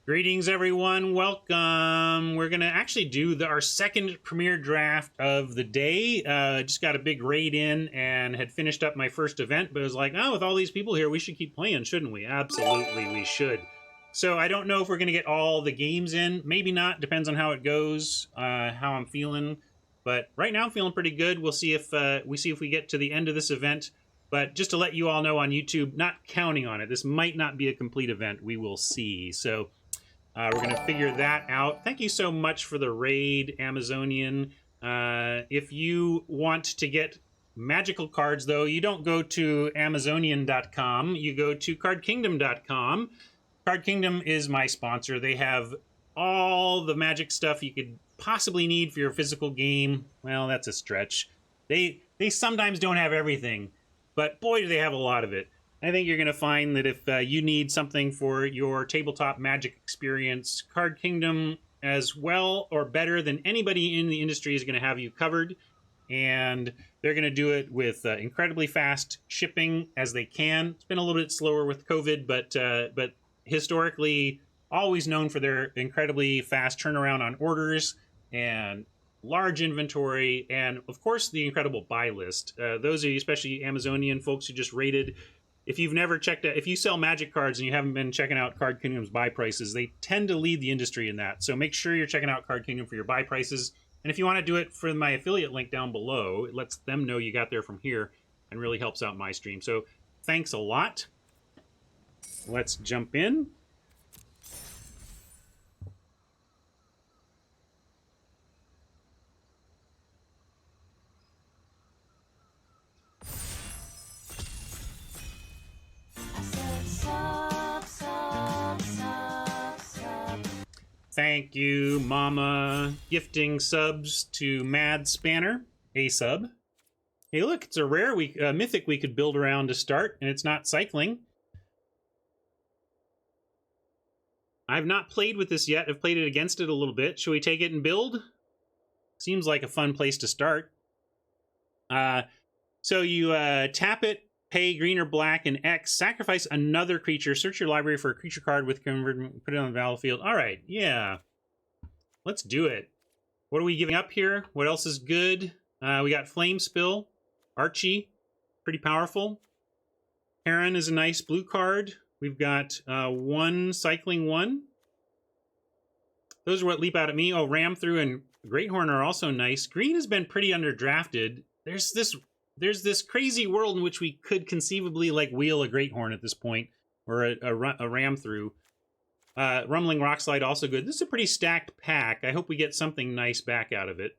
Greetings, everyone. Welcome. We're going to actually do our second premiere draft of the day. Just got a big raid in and had finished up my first event, but it was like, oh, with all these people here, we should keep playing, shouldn't we? Absolutely, we should. So I don't know if we're going to get all the games in. Maybe not. Depends on how it goes, how I'm feeling. But right now, I'm feeling pretty good. We'll see if we get to the end of this event. But just to let you all know on YouTube, not counting on it. This might not be a complete event. We will see. So we're going to figure that out. Thank you so much for the raid, Amazonian. If you want to get magical cards, though, you don't go to Amazonian.com. You go to CardKingdom.com. Card Kingdom is my sponsor. They have all the magic stuff you could possibly need for your physical game. Well, that's a stretch. They sometimes don't have everything, but boy, do they have a lot of it. I think you're going to find that if you need something for your tabletop magic experience, Card Kingdom, as well or better than anybody in the industry, is going to have you covered. And they're going to do it with incredibly fast shipping as they can. It's been a little bit slower with COVID, but historically always known for their incredibly fast turnaround on orders and large inventory, and of course the incredible buy list. Those of you, especially Amazonian folks who just rated, if you've never checked out, if you sell magic cards and you haven't been checking out Card Kingdom's buy prices, they tend to lead the industry in that. So make sure you're checking out Card Kingdom for your buy prices. And if you want to do it for my affiliate link down below, it lets them know you got there from here and really helps out my stream. So thanks a lot. Let's jump in. Thank you, Mama, gifting subs to Mad Spanner, a sub. Hey, look, it's a rare mythic we could build around to start, and it's not cycling. I've not played with this yet. I've played it against it a little bit. Should we take it and build? Seems like a fun place to start. So you tap it, pay green or black, and X, sacrifice another creature, search your library for a creature card with convert, put it on the battlefield. All right, yeah. Let's do it. What are we giving up here? What else is good? We got Flame Spill, Archie, pretty powerful. Heron is a nice blue card. We've got one Cycling 1. Those are what leap out at me. Oh, Ram Through and Greathorn are also nice. Green has been pretty underdrafted. There's this crazy world in which we could conceivably like wheel a Greathorn at this point, or a Ram Through. Rumbling Rockslide also good. This is a pretty stacked pack. I hope we get something nice back out of it.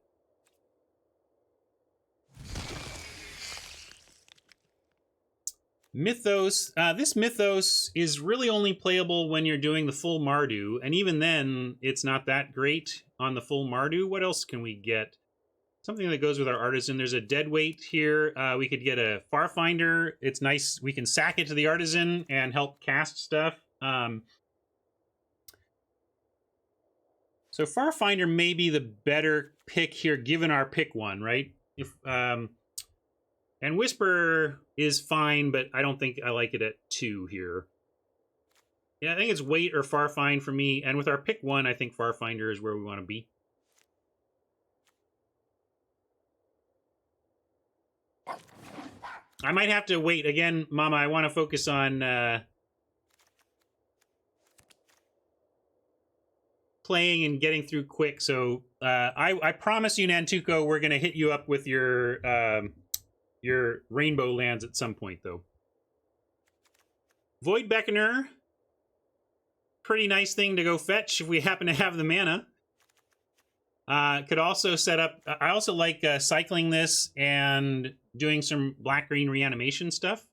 Mythos. This Mythos is really only playable when you're doing the full Mardu, and even then, it's not that great on the full Mardu. What else can we get? Something that goes with our Artisan. There's a Deadweight here. We could get a Farfinder. It's nice. We can sack it to the Artisan and help cast stuff. So Farfinder may be the better pick here, given our pick one, right? And Whisper is fine, but I don't think I like it at 2 here. Yeah, I think it's Weight or Farfind for me. And with our pick one, I think Farfinder is where we want to be. I might have to wait. Again, Mama, I want to focus on playing and getting through quick. So I promise you, Nantuko, we're going to hit you up with your rainbow lands at some point, though. Void Beckoner. Pretty nice thing to go fetch if we happen to have the mana. Could also set up... I also like cycling this and doing some black-green reanimation stuff.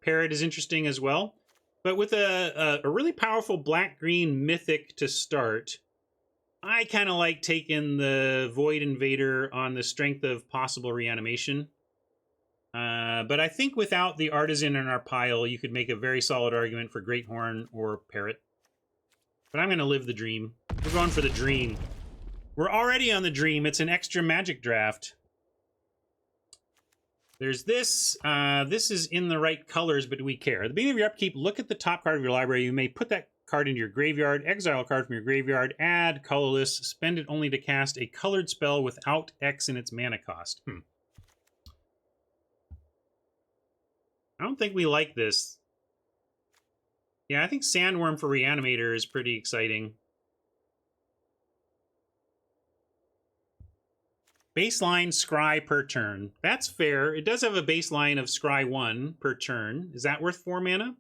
Parrot is interesting as well. But with a really powerful black-green mythic to start, I kind of like taking the Void Invader on the strength of possible reanimation. But I think without the Artisan in our pile, you could make a very solid argument for Greathorn or Parrot. But I'm going to live the dream. We're going for the dream. We're already on the dream. It's an extra magic draft. There's this. This is in the right colors, but do we care? At the beginning of your upkeep, look at the top card of your library. You may put that card into your graveyard, exile a card from your graveyard, add colorless, spend it only to cast a colored spell without X in its mana cost. I don't think we like this. Yeah, I think Sandworm for Reanimator is pretty exciting. Baseline Scry per turn. That's fair. It does have a baseline of Scry 1 per turn. Is that worth 4 mana?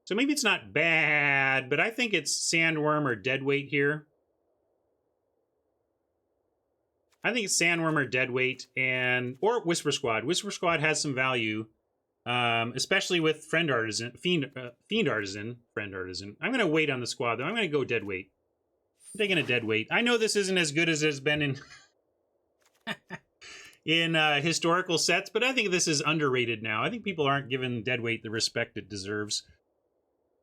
So maybe it's not bad, but I think it's Sandworm or Deadweight here. I think it's Sandworm or Deadweight, or Whisper Squad. Whisper Squad has some value, especially with Fiend Artisan. Friend Artisan. I'm going to wait on the squad, though. I'm going to go Deadweight. I'm taking a Deadweight. I know this isn't as good as it's been in in historical sets, but I think this is underrated now. I think people aren't giving Deadweight the respect it deserves.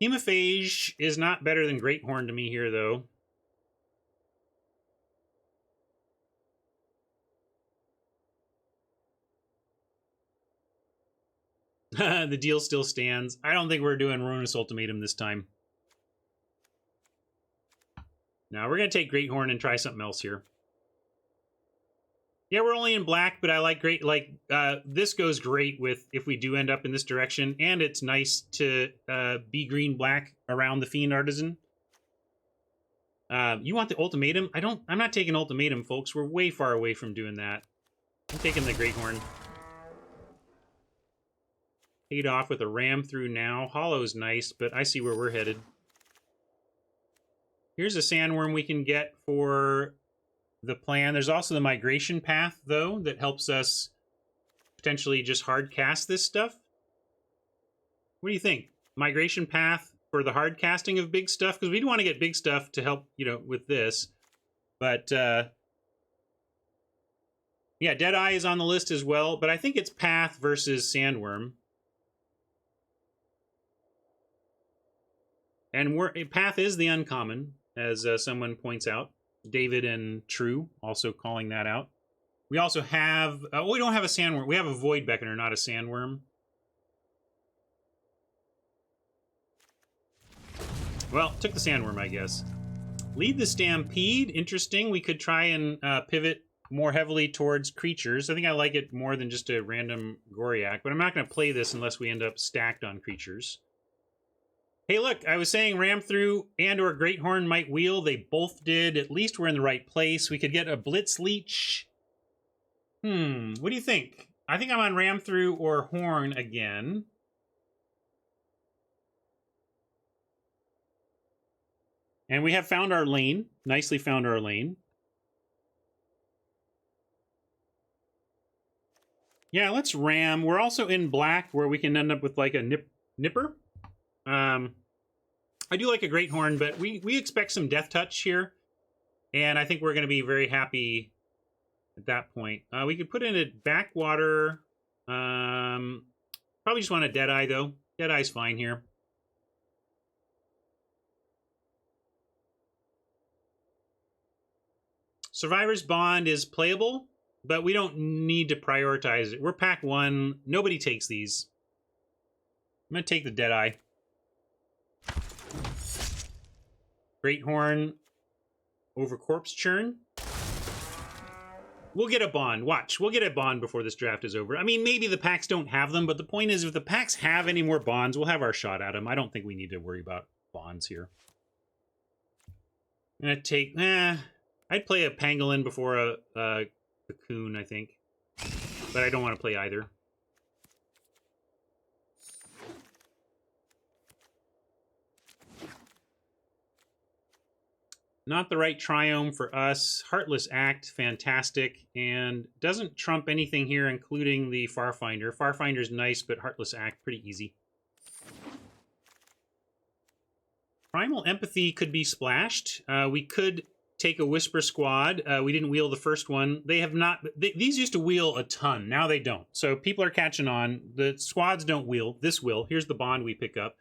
Hemophage is not better than Greathorn to me here, though. The deal still stands. I don't think we're doing Ruinous Ultimatum this time. Now, we're going to take Greathorn and try something else here. Yeah, we're only in black, but I like this goes great with if we do end up in this direction, and it's nice to be green-black around the Fiend Artisan. You want the Ultimatum? I'm not taking Ultimatum, folks. We're way far away from doing that. I'm taking the Greathorn. Paid off with a Ram Through now. Hollow's nice, but I see where we're headed. Here's a Sandworm we can get for the plan. There's also the Migration Path, though, that helps us potentially just hard cast this stuff. What do you think? Migration Path for the hard casting of big stuff? Because we do want to get big stuff to help, with this. But, yeah, Deadeye is on the list as well, but I think it's Path versus Sandworm. And Path is the uncommon, as someone points out. David and True also calling that out. We also have... we don't have a Sandworm. We have a Void Beckoner, not a Sandworm. Well, took the Sandworm, I guess. Lead the Stampede. Interesting. We could try and pivot more heavily towards creatures. I think I like it more than just a random Goriak, but I'm not going to play this unless we end up stacked on creatures. Hey, look, I was saying Ram Through and or Greathorn might wheel. They both did. At least we're in the right place. We could get a Blitz Leech. What do you think? I think I'm on Ram Through or Horn again. And we have found our lane. Nicely found our lane. Yeah, let's Ram. We're also in black where we can end up with like a Nipper. I do like a Greathorn, but we expect some Death Touch here, and I think we're going to be very happy at that point. We could put in a Backwater. Probably just want a Deadeye, though. Deadeye's fine here. Survivor's Bond is playable, but we don't need to prioritize it. We're pack 1. Nobody takes these. I'm going to take the Deadeye. Greathorn over Corpse Churn. We'll get a Bond. Watch. We'll get a Bond before this draft is over. I mean, maybe the packs don't have them, but the point is if the packs have any more Bonds, we'll have our shot at them. I don't think we need to worry about Bonds here. I'm going to take... I'd play a Pangolin before a Cocoon, I think. But I don't want to play either. Not the right Triome for us. Heartless Act, fantastic. And doesn't trump anything here, including the Farfinder. Farfinder's nice, but Heartless Act, pretty easy. Primal Empathy could be splashed. We could take a Whisper Squad. We didn't wheel the first one. They have not... these used to wheel a ton. Now they don't. So people are catching on. The squads don't wheel. This will. Here's the Bond we pick up.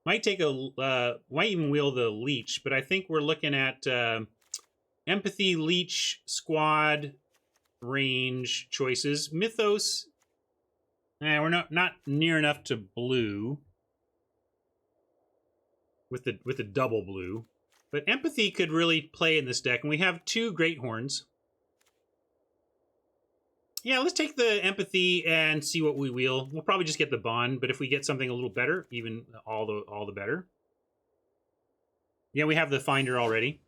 Might take a... might even wheel the Leech, but I think we're looking at Empathy, Leech, Squad, range choices. Mythos... we're not near enough to blue. with the double blue. But Empathy could really play in this deck, and we have 2 Great Horns. Yeah, let's take the Empathy and see what we wheel. We'll probably just get the Bond, but if we get something a little better, even all the better. Yeah, we have the Finder already.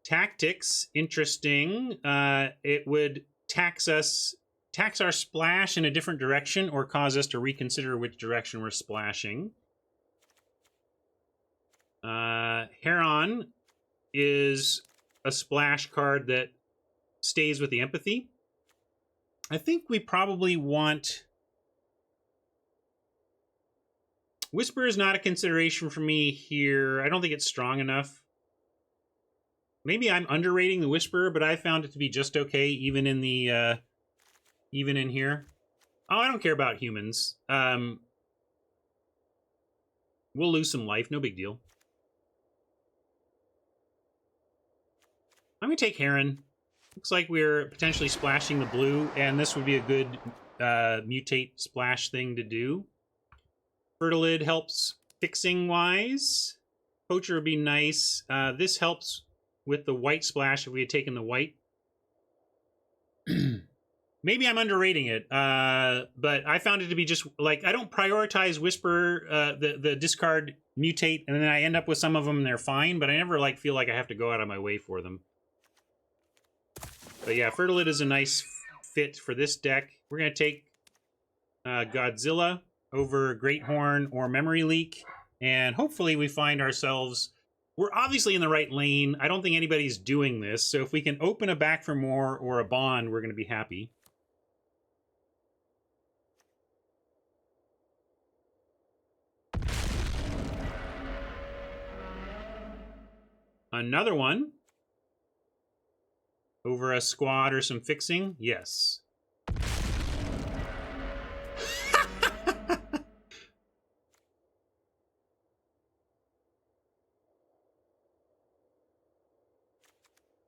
Tactics, interesting. It would tax our splash in a different direction or cause us to reconsider which direction we're splashing. Heron is a splash card that stays with the Empathy. I think we probably want... Whisper is not a consideration for me here. I don't think it's strong enough. Maybe I'm underrating the Whisperer, but I found it to be just okay, even in the even in here. Oh, I don't care about humans. We'll lose some life, no big deal. I'm gonna take Heron. Looks like we're potentially splashing the blue, and this would be a good mutate splash thing to do. Fertilid helps fixing-wise. Poacher would be nice. This helps with the white splash if we had taken the white. Maybe I'm underrating it, but I found it to be just, like, I don't prioritize Whisper, the discard mutate, and then I end up with some of them and they're fine, but I never, like, feel like I have to go out of my way for them. But yeah, Fertilid is a nice fit for this deck. We're going to take Godzilla over Great Horn or Memory Leak, and hopefully we find ourselves... We're obviously in the right lane. I don't think anybody's doing this, so if we can open a Back for More or a Bond, we're going to be happy. Another one. Over a squad or some fixing? Yes.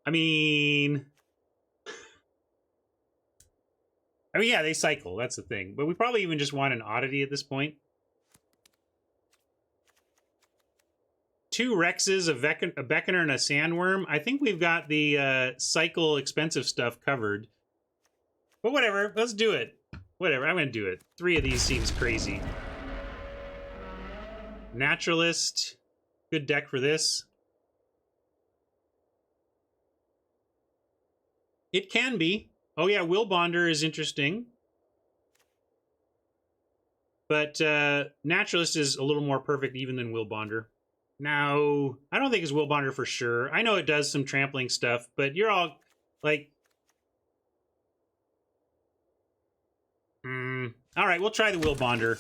I mean, yeah, they cycle. That's the thing. But we probably even just want an oddity at this point. 2 Rexes, a Beckoner, and a Sandworm. I think we've got the cycle expensive stuff covered. But whatever, let's do it. Whatever, I'm going to do it. 3 of these seems crazy. Naturalist. Good deck for this. It can be. Oh yeah, Will Bonder is interesting. But Naturalist is a little more perfect even than Will Bonder. Now, I don't think it's Will Bonder for sure. I know it does some trampling stuff, but you're all, like... All right, we'll try the Will Bonder.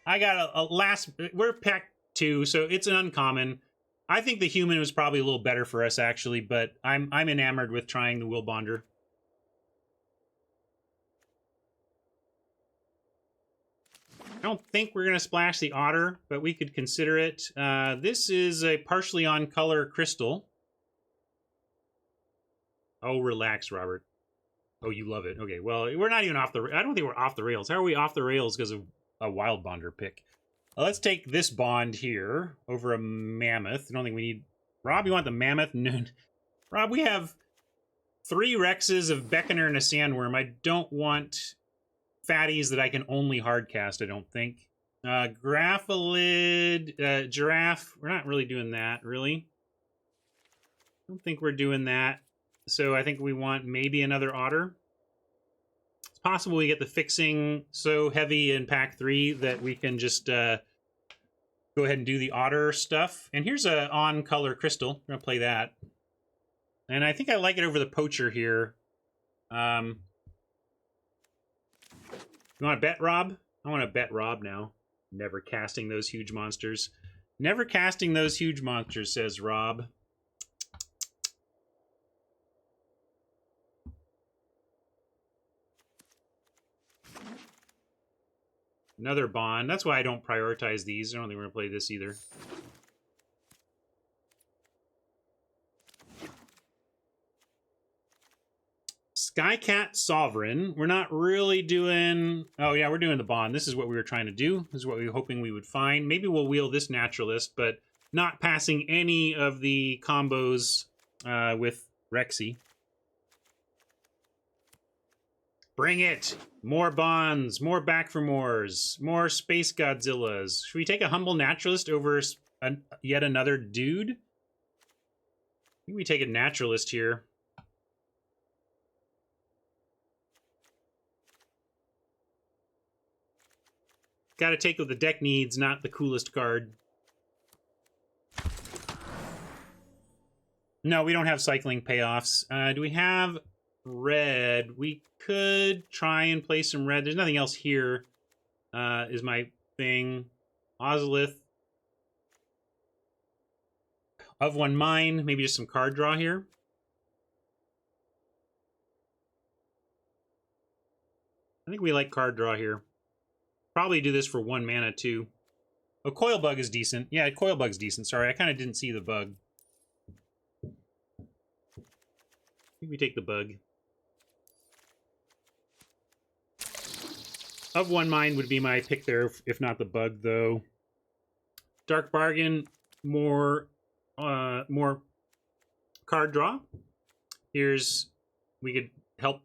I got a last... We're pack 2, so it's an uncommon. I think the human was probably a little better for us, actually, but I'm enamored with trying the Will Bonder. I don't think we're going to splash the Otter, but we could consider it. This is a partially on color crystal. Oh, relax, Robert. Oh, you love it. Okay, well, we're not even off the... I don't think we're off the rails. How are we off the rails because of a Wild Bonder pick? Let's take this Bond here over a Mammoth. I don't think we need... Rob, you want the Mammoth? No. Rob, we have 3 Rexes of Beckoner and a Sandworm. I don't want fatties that I can only hardcast, I don't think. Grapholid, Giraffe. We're not really doing that, really. I don't think we're doing that. So I think we want maybe another Otter. It's possible we get the fixing so heavy in pack 3 that we can just go ahead and do the Otter stuff. And here's a on-color crystal. We're going to play that. And I think I like it over the Poacher here. You want to bet, Rob? I want to bet Rob now. Never casting those huge monsters. Never casting those huge monsters, says Rob. Another Bond. That's why I don't prioritize these. I don't think we're going to play this either. Skycat Sovereign. We're not really doing... Oh, yeah, we're doing the bond. This is what we were trying to do. This is what we were hoping we would find. Maybe we'll wheel this Naturalist, but not passing any of the combos with Rexy. Bring it! More bonds, more back for mores, more Space Godzillas. Should we take a Humble Naturalist over yet another dude? I think we take a Naturalist here. Gotta take what the deck needs, not the coolest card. No, we don't have cycling payoffs. Do we have red? We could try and play some red. There's nothing else here, is my thing. Ozolith. Of One Mind. Maybe just some card draw here. I think we like card draw here. Probably do this for 1 mana, too. Oh, Coil Bug is decent. Yeah, Coil Bug's decent. Sorry, I kind of didn't see the bug. I think we take the bug. Of One Mind would be my pick there, if not the bug, though. Dark Bargain, more card draw. Here's... We could help...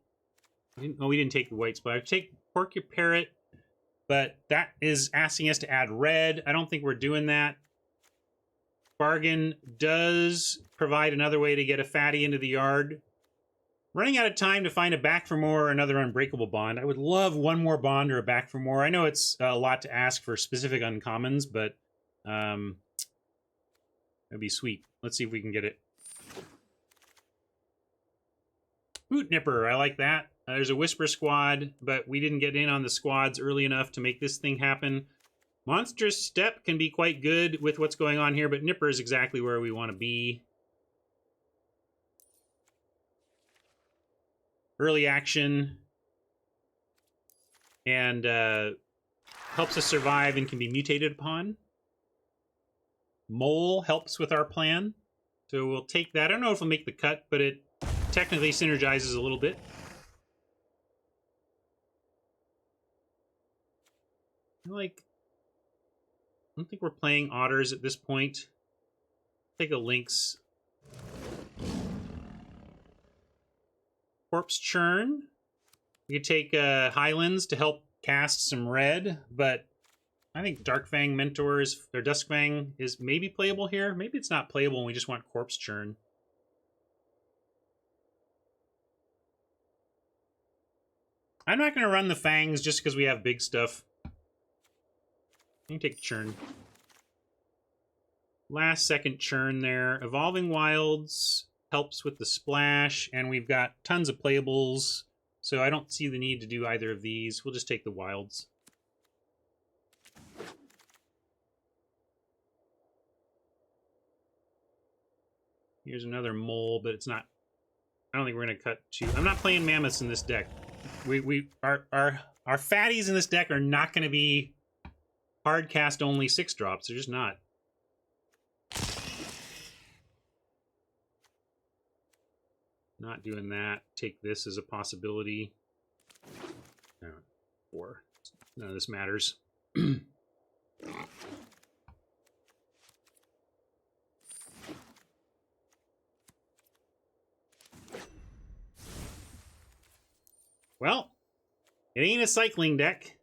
Oh, we didn't take the white spot. Take Porcupine Parrot. But that is asking us to add red. I don't think we're doing that. Bargain does provide another way to get a fatty into the yard. Running out of time to find a back for more or another unbreakable bond. I would love one more bond or a back for more. I know it's a lot to ask for specific uncommons, but that'd be sweet. Let's see if we can get it. Boot Nipper, I like that. There's a Whisper Squad, but we didn't get in on the squads early enough to make this thing happen. Monstrous Step can be quite good with what's going on here, but Nipper is exactly where we want to be. Early action. And helps us survive and can be mutated upon. Mole helps with our plan. So we'll take that. I don't know if we'll make the cut, but it technically synergizes a little bit. I don't think we're playing otters at this point. Take a lynx. Corpse Churn. We could take Highlands to help cast some red, but I think Darkfang Mentors, or Duskfang is maybe playable here. Maybe it's not playable and we just want Corpse Churn. I'm not going to run the Fangs just because we have big stuff. You can take Churn. Last second Churn there. Evolving Wilds helps with the splash, and we've got tons of playables, so I don't see the need to do either of these. We'll just take the Wilds. Here's another Mole, but it's not... I don't think we're going to cut to... I'm not playing Mammoths in this deck. Our fatties in this deck are not going to be hard cast only 6-drops. They're just not. Not doing that. Take this as a possibility. 4. None of this matters. Well, it ain't a cycling deck.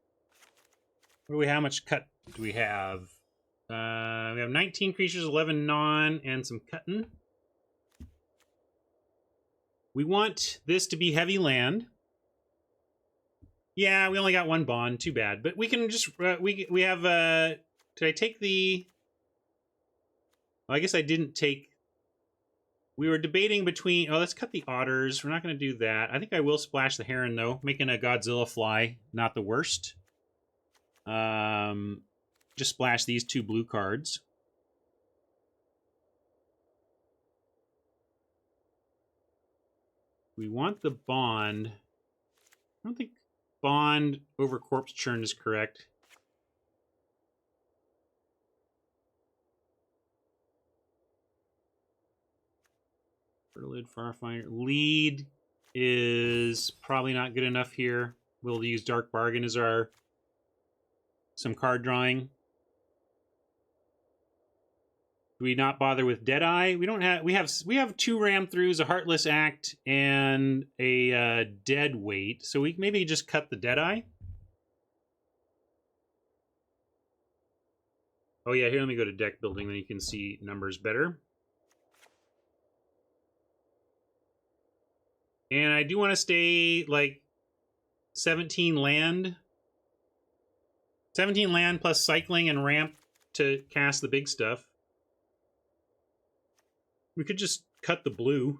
What do we? How much cut do we have? We have 19 creatures, 11 non, and some cutting. We want this to be heavy land. Yeah, we only got 1 bond. Too bad. But we can just... we have... did I take the... Well, I guess I didn't take... We were debating between... Oh, let's cut the otters. We're not going to do that. I think I will splash the heron, though. Making a Godzilla fly. Not the worst. Just splash these 2 blue cards. We want the bond. I don't think bond over Corpse Churn is correct. Lid Farfinder. Lead is probably not good enough here. We'll use Dark Bargain as our some card drawing. Do we not bother with Deadeye? We don't have. We have 2 ram throughs, a Heartless Act, and a Dead Weight. So we maybe just cut the Deadeye. Oh yeah, here let me go to deck building, then you can see numbers better. And I do want to stay like 17 land. 17 land plus cycling and ramp to cast the big stuff. We could just cut the blue.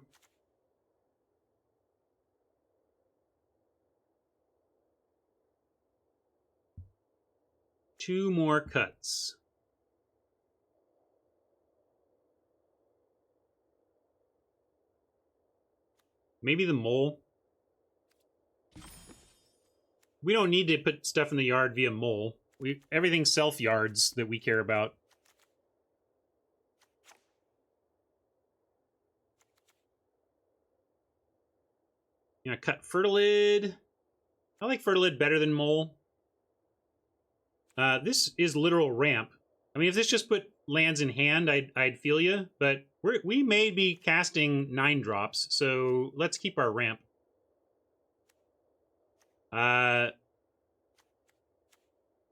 Two more cuts. Maybe the mole. We don't need to put stuff in the yard via mole. Everything's self yards that we care about. You know, cut Fertilid. I like Fertilid better than mole. This is literal ramp. I mean, if this just put lands in hand, I'd feel you. But we may be casting 9 drops, so let's keep our ramp.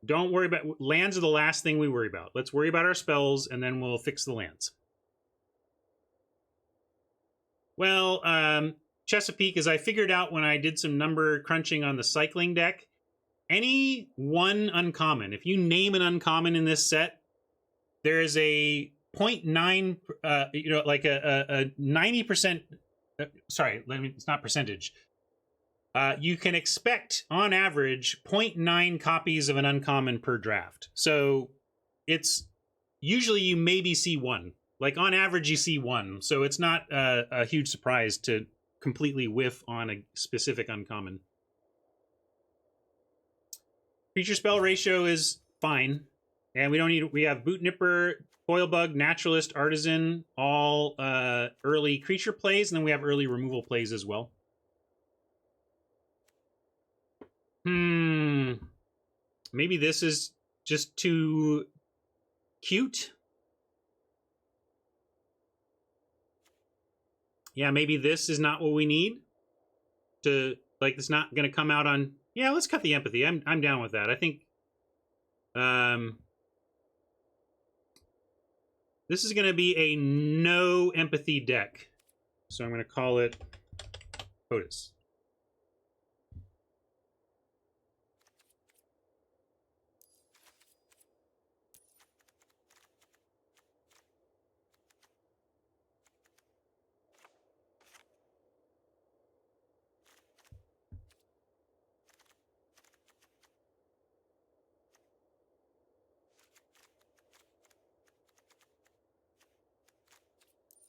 Don't worry about... Lands are the last thing we worry about. Let's worry about our spells, and then we'll fix the lands. Well, Chesapeake, as I figured out when I did some number crunching on the cycling deck, any one uncommon, if you name an uncommon in this set, there is a 0.9, like a 90%, sorry, it's not percentage. You can expect, on average, 0.9 copies of an uncommon per draft. So it's usually you maybe see 1. Like on average, you see 1. So it's not a huge surprise to completely whiff on a specific uncommon. Creature spell ratio is fine. And we have Boot Nipper, Coil Bug, Naturalist, Artisan, all early creature plays, and then we have early removal plays as well. Maybe this is just too cute. Yeah, maybe this is not what we need to, like, it's not going to come out on... Yeah, let's cut the empathy. I'm down with that. I think this is going to be a no empathy deck. So I'm going to call it POTUS.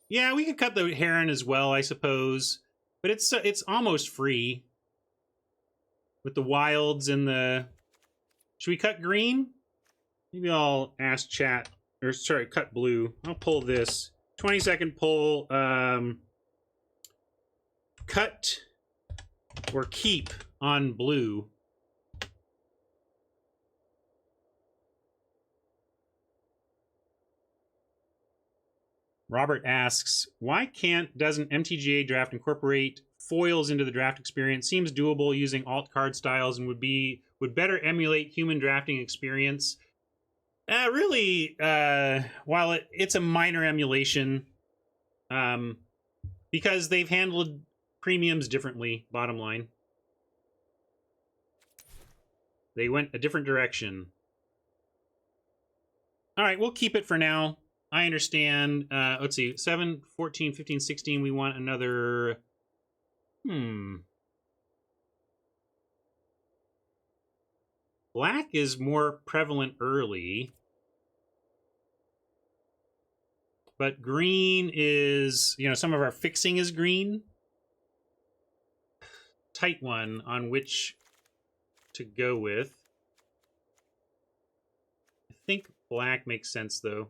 Yeah, we could cut the Heron as well, I suppose. But it's almost free. With the wilds and the... Should we cut green? Maybe I'll ask chat. Or, sorry, cut blue. I'll pull this. 20-second pull. Cut or keep on blue. Robert asks, why doesn't MTGA draft incorporate foils into the draft experience? Seems doable using alt card styles and would better emulate human drafting experience. Really, while it's a minor emulation, because they've handled premiums differently, bottom line. They went a different direction. All right, we'll keep it for now. I understand. Let's see. 7, 14, 15, 16. We want another... Black is more prevalent early. But green is... some of our fixing is green. Tight one on which to go with. I think black makes sense, though.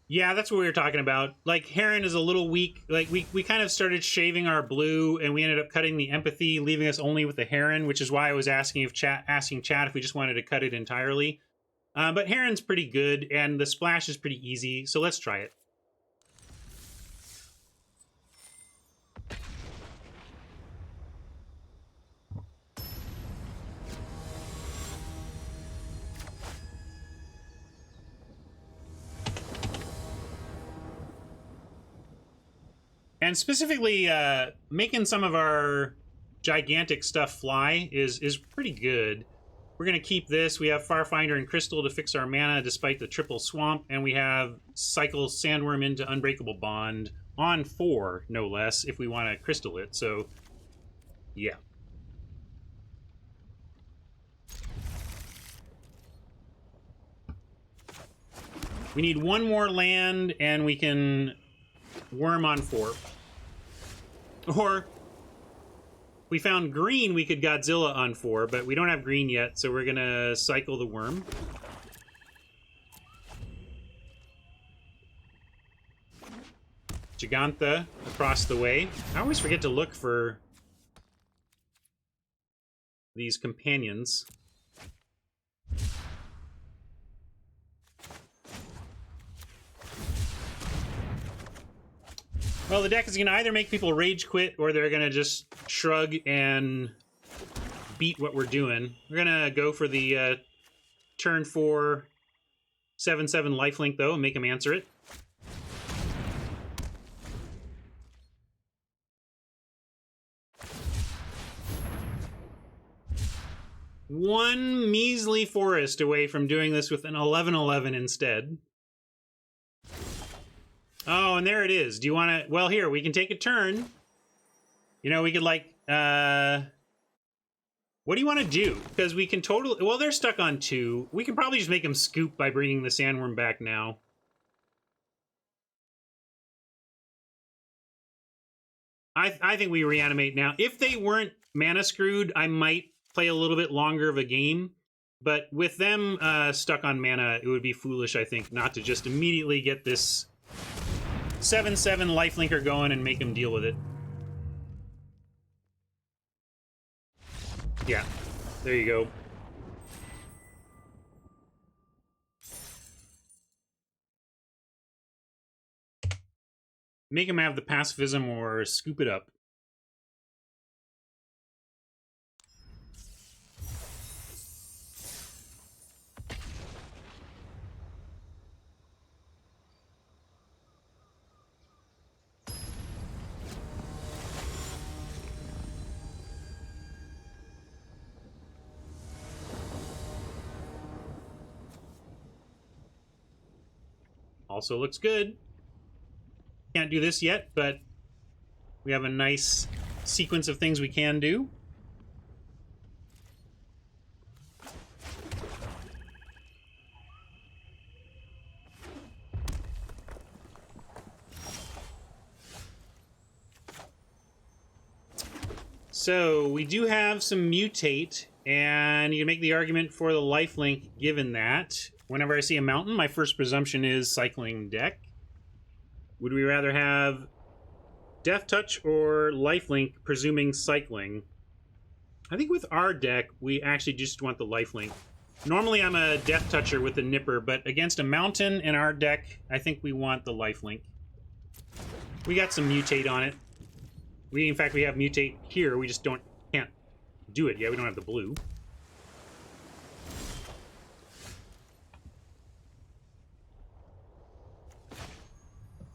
Yeah, that's what we were talking about. Like, Heron is a little weak. Like, we kind of started shaving our blue, and we ended up cutting the empathy, leaving us only with the Heron, which is why I was asking chat if we just wanted to cut it entirely. But Heron's pretty good, and the splash is pretty easy, so let's try it. And specifically, making some of our gigantic stuff fly is pretty good. We're going to keep this. We have Farfinder and Crystal to fix our mana despite the triple swamp, and we have Cycle Sandworm into Unbreakable Bond on 4, no less, if we want to crystal it. So, yeah. We need one more land, and we can worm on 4. Or, we found green, we could Godzilla on 4, but we don't have green yet, so we're going to cycle the worm. Gigantha across the way. I always forget to look for these companions. Well, the deck is going to either make people rage quit, or they're going to just shrug and beat what we're doing. We're going to go for the turn 4 7/7 lifelink, though, and make them answer it. One measly forest away from doing this with an 11/11 instead. Oh, and there it is. Do you want to... Well, here, we can take a turn. You know, we could, like... What do you want to do? Because we can totally... Well, they're stuck on 2. We can probably just make them scoop by bringing the Sandworm back now. I think we reanimate now. If they weren't mana screwed, I might play a little bit longer of a game. But with them stuck on mana, it would be foolish, I think, not to just immediately get this 7/7 lifelinker going and make them deal with it. Yeah, there you go. Make them have the pacifism or scoop it up. Also looks good. Can't do this yet, but we have a nice sequence of things we can do. So we do have some mutate, and you can make the argument for the lifelink given that. Whenever I see a mountain, my first presumption is cycling deck. Would we rather have Death Touch or lifelink, presuming cycling? I think with our deck, we actually just want the lifelink. Normally I'm a Death Toucher with the Nipper, but against a mountain in our deck, I think we want the lifelink. We got some mutate on it. In fact, we have mutate here. We just can't do it yet. We don't have the blue.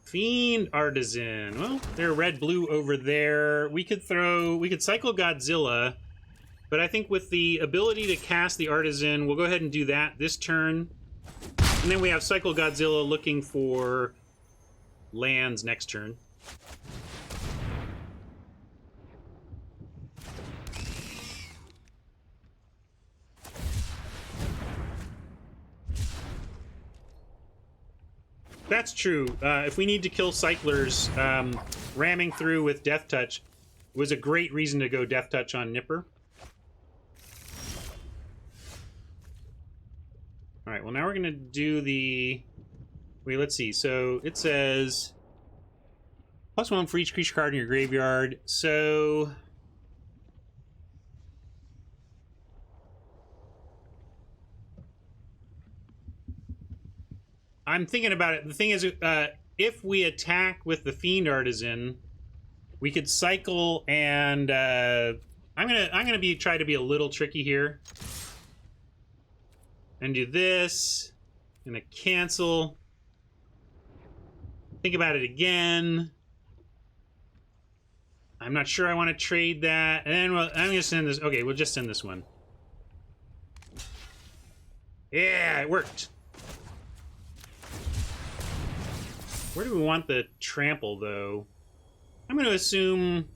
Fiend Artisan. Well, they're red-blue over there. We could cycle Godzilla, but I think with the ability to cast the Artisan, we'll go ahead and do that this turn. And then we have Cycle Godzilla looking for lands next turn. That's true. If we need to kill cyclers, ramming through with Death Touch was a great reason to go Death Touch on Nipper. Alright, well now we're going to do the Wait, let's see. So it says +1 for each creature card in your graveyard. So I'm thinking about it. The thing is, if we attack with the Fiend Artisan, we could cycle and I'm gonna try to be a little tricky here and do this. I'm gonna cancel. Think about it again. I'm not sure I want to trade that. And then I'm gonna send this. Okay, we'll just send this one. Yeah, it worked. Where do we want the trample, though? I'm going to assume...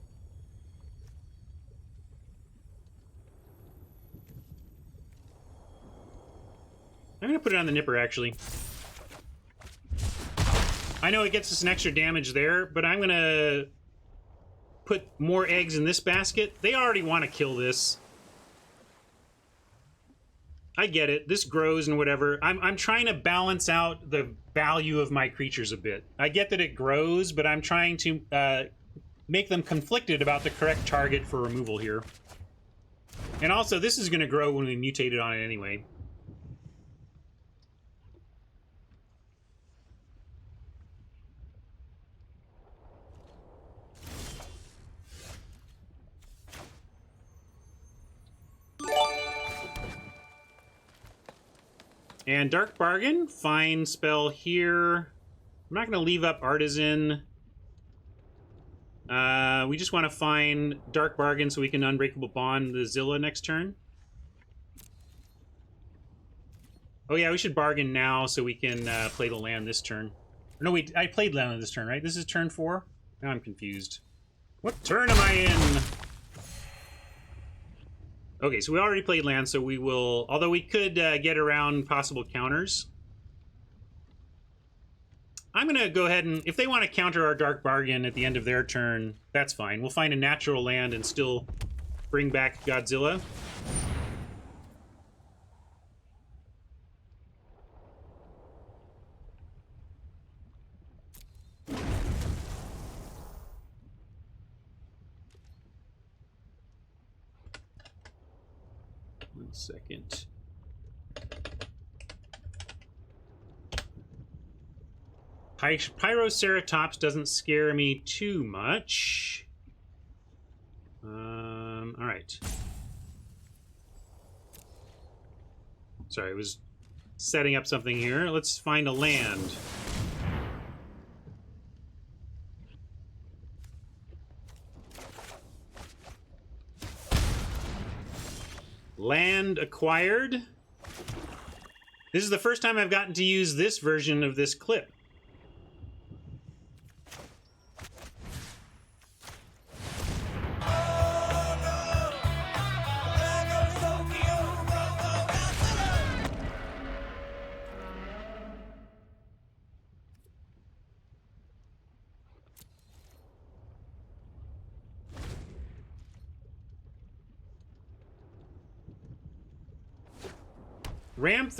I'm going to put it on the Nipper, actually. I know it gets us an extra damage there, but I'm going to put more eggs in this basket. They already want to kill this. I get it. This grows and whatever. I'm trying to balance out the value of my creatures a bit. I get that it grows, but I'm trying to make them conflicted about the correct target for removal here. And also, this is going to grow when we mutate it on it anyway. And Dark Bargain, fine spell here. I'm not going to leave up Artisan. We just want to find Dark Bargain so we can Unbreakable Bond the Zilla next turn. Oh yeah, we should bargain now so we can play the land this turn. No, wait, I played land this turn, right? This is turn 4? Now I'm confused. What turn am I in? Okay, so we already played land, so we will... Although we could get around possible counters. I'm going to go ahead and... If they want to counter our Dark Bargain at the end of their turn, that's fine. We'll find a natural land and still bring back Godzilla. One second. Pyroceratops doesn't scare me too much. All right. Sorry, I was setting up something here. Let's find a land. Land acquired. This is the first time I've gotten to use this version of this clip.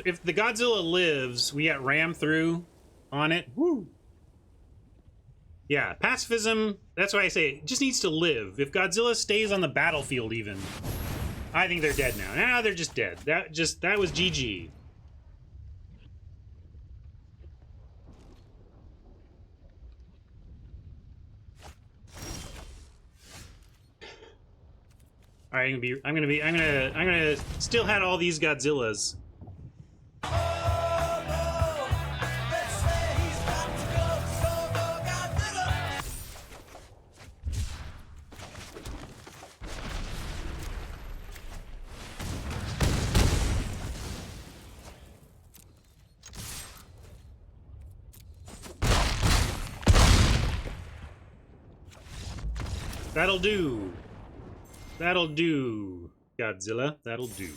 If the Godzilla lives, we get ram through on it. Woo! Yeah, pacifism, that's why I say it just needs to live. If Godzilla stays on the battlefield even, I think they're dead now. Now they're just dead. That was GG. All right, I'm gonna still had all these Godzillas. That'll do. That'll do, Godzilla. That'll do.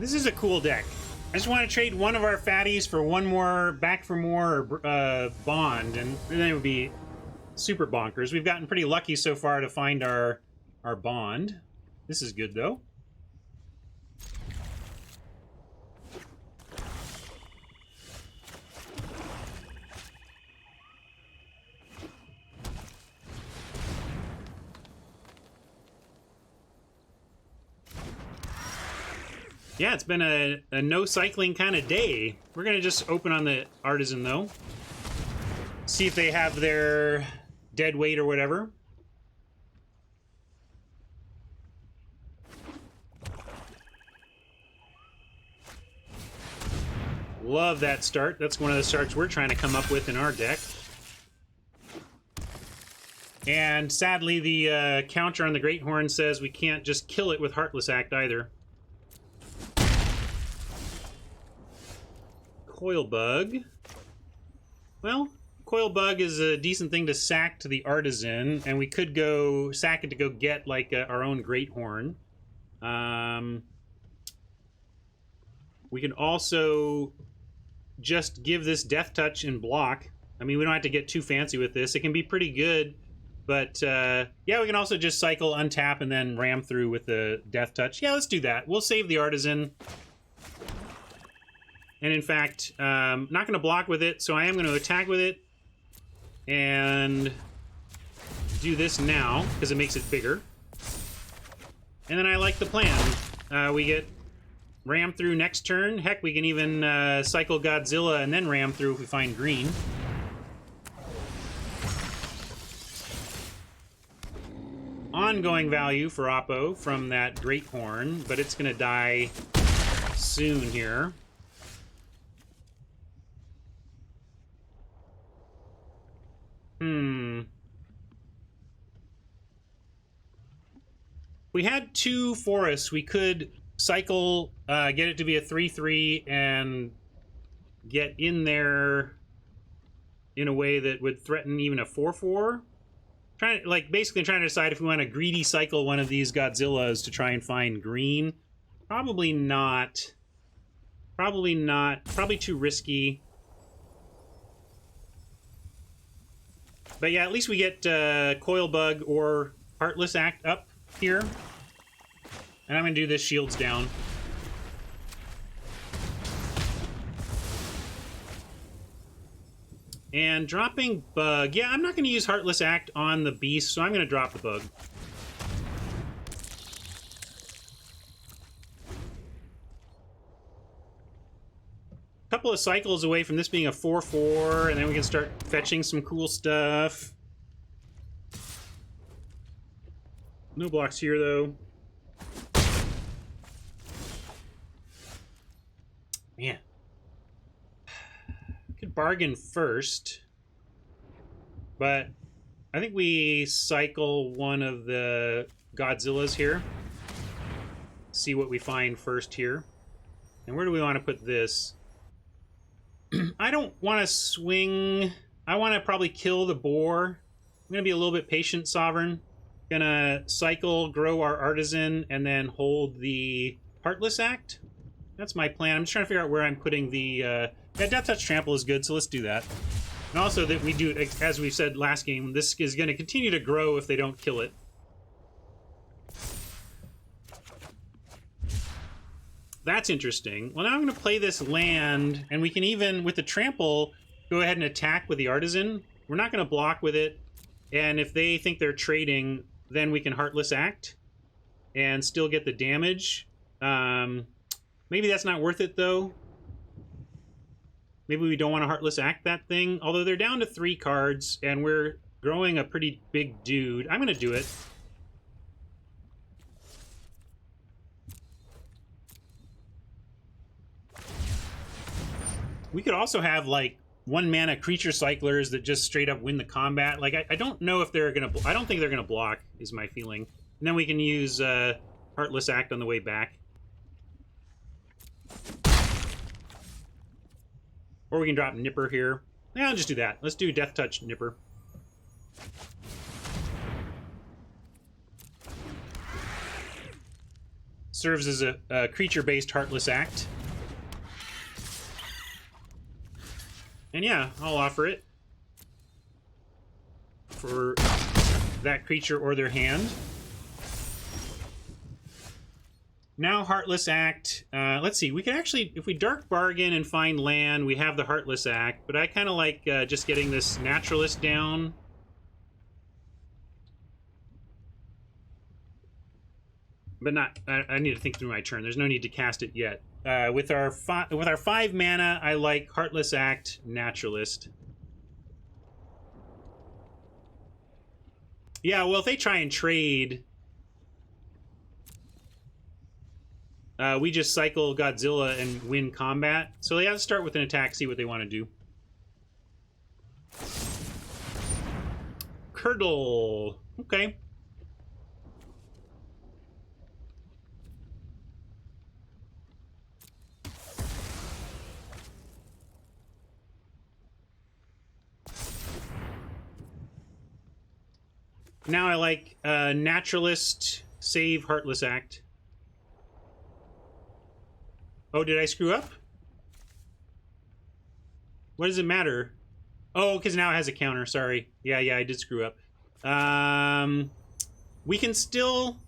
This is a cool deck. I just want to trade one of our fatties for one more back for more bond, and then it would be super bonkers. We've gotten pretty lucky so far to find our bond. This is good though. Yeah, it's been a no cycling kind of day. We're gonna just open on the artisan though. See if they have their dead weight or whatever. Love that start. That's one of the starts we're trying to come up with in our deck. And sadly, the counter on the Great Horn says we can't just kill it with Heartless Act either. Coil Bug. Well, Coil Bug is a decent thing to sack to the Artisan, and we could go sack it to go get like our own Great Horn. We can also just give this Death Touch and block. I mean, we don't have to get too fancy with this. It can be pretty good, but yeah, we can also just cycle, untap, and then ram through with the Death Touch. Yeah, let's do that. We'll save the Artisan. And in fact, not going to block with it, so I am going to attack with it and do this now because it makes it bigger. And then I like the plan. We get ram through next turn. Heck, we can even cycle Godzilla and then ram through if we find green. Ongoing value for Oppo from that Great Horn, but it's going to die soon here. We had two forests. We could cycle, get it to be a 3/3 and get in there in a way that would threaten even a 4/4. Basically trying to decide if we want to greedy cycle one of these Godzillas to try and find green. Probably not. Probably not. Probably too risky. But yeah, at least we get Coil Bug or Heartless Act up here. And I'm going to do this shields down. And dropping Bug. Yeah, I'm not going to use Heartless Act on the beast, so I'm going to drop the Bug. Couple of cycles away from this being a 4/4, and then we can start fetching some cool stuff. No blocks here, though. Man. Could bargain first. But I think we cycle one of the Godzillas here. See what we find first here. And where do we want to put this? I don't want to swing. I want to probably kill the boar. I'm going to be a little bit patient, Sovereign. Gonna cycle, grow our Artisan, and then hold the Heartless Act. That's my plan. I'm just trying to figure out where I'm putting the... yeah, Death Touch Trample is good, so let's do that. And also that we do, as we said last game, this is going to continue to grow if they don't kill it. That's interesting. Well, now I'm going to play this land, and we can even, with the Trample, go ahead and attack with the Artisan. We're not going to block with it, and if they think they're trading, then we can Heartless Act and still get the damage. Maybe that's not worth it, though. Maybe we don't want to Heartless Act that thing. Although they're down to 3 cards, and we're growing a pretty big dude. I'm going to do it. We could also have, like, 1-mana creature cyclers that just straight up win the combat. Like, I don't know if they're going to... I don't think they're going to block, is my feeling. And then we can use Heartless Act on the way back. Or we can drop Nipper here. Yeah, I'll just do that. Let's do Death Touch Nipper. serves as a creature-based Heartless Act. And yeah, I'll offer it for that creature or their hand. Now Heartless Act. Let's see, we can actually, if we Dark Bargain and find land, we have the Heartless Act, but I kind of like just getting this Naturalist down. But not, I need to think through my turn. There's no need to cast it yet. With our 5 mana, I like Heartless Act, Naturalist. Yeah, well, if they try and trade, we just cycle Godzilla and win combat. So they have to start with an attack, see what they want to do. Curdle. Okay. Now I like Naturalist, save Heartless Act. Oh, did I screw up? What does it matter? Oh, because now it has a counter. Sorry. Yeah, I did screw up. We can still.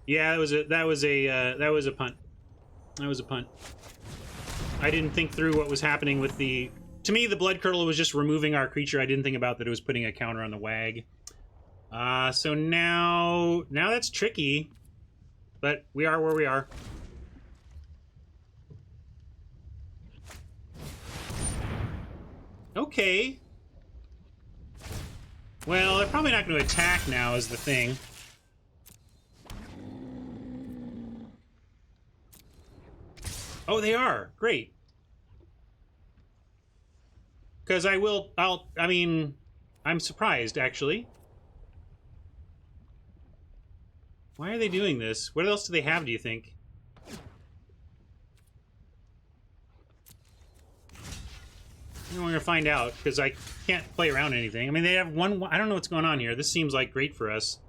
Yeah, that was a punt. That was a punt. I didn't think through what was happening with the. To me, the Blood Curdle was just removing our creature. I didn't think about that it was putting a counter on the WAG. So now that's tricky, but we are where we are. Okay. Well, they're probably not going to attack now is the thing. Oh, they are. Great. Because I mean, I'm surprised, actually. Why are they doing this? What else do they have, do you think? We're going to find out, because I can't play around anything. I mean, they have one... I don't know what's going on here. This seems like great for us.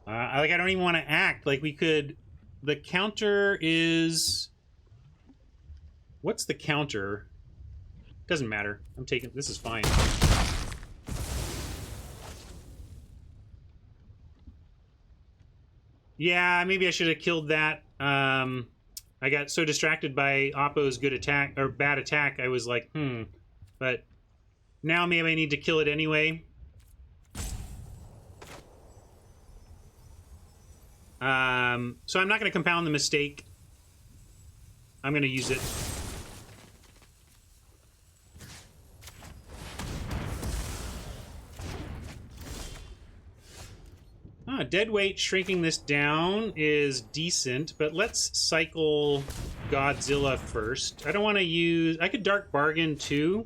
I don't even want to act. Like, we could... The counter is... What's the counter? Doesn't matter. I'm taking... This is fine. Yeah, maybe I should have killed that. I got so distracted by Oppo's good attack, or bad attack, I was like, But now maybe I need to kill it anyway. So I'm not going to compound the mistake. I'm going to use it. Deadweight shrinking this down is decent, but let's cycle Godzilla first. I don't want to use... I could Dark Bargain too.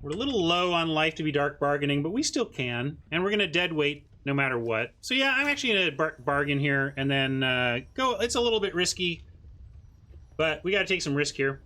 We're a little low on life to be Dark Bargaining, but we still can. And we're going to Deadweight no matter what. So yeah, I'm actually going to bargain here and then go... It's a little bit risky, but we got to take some risk here.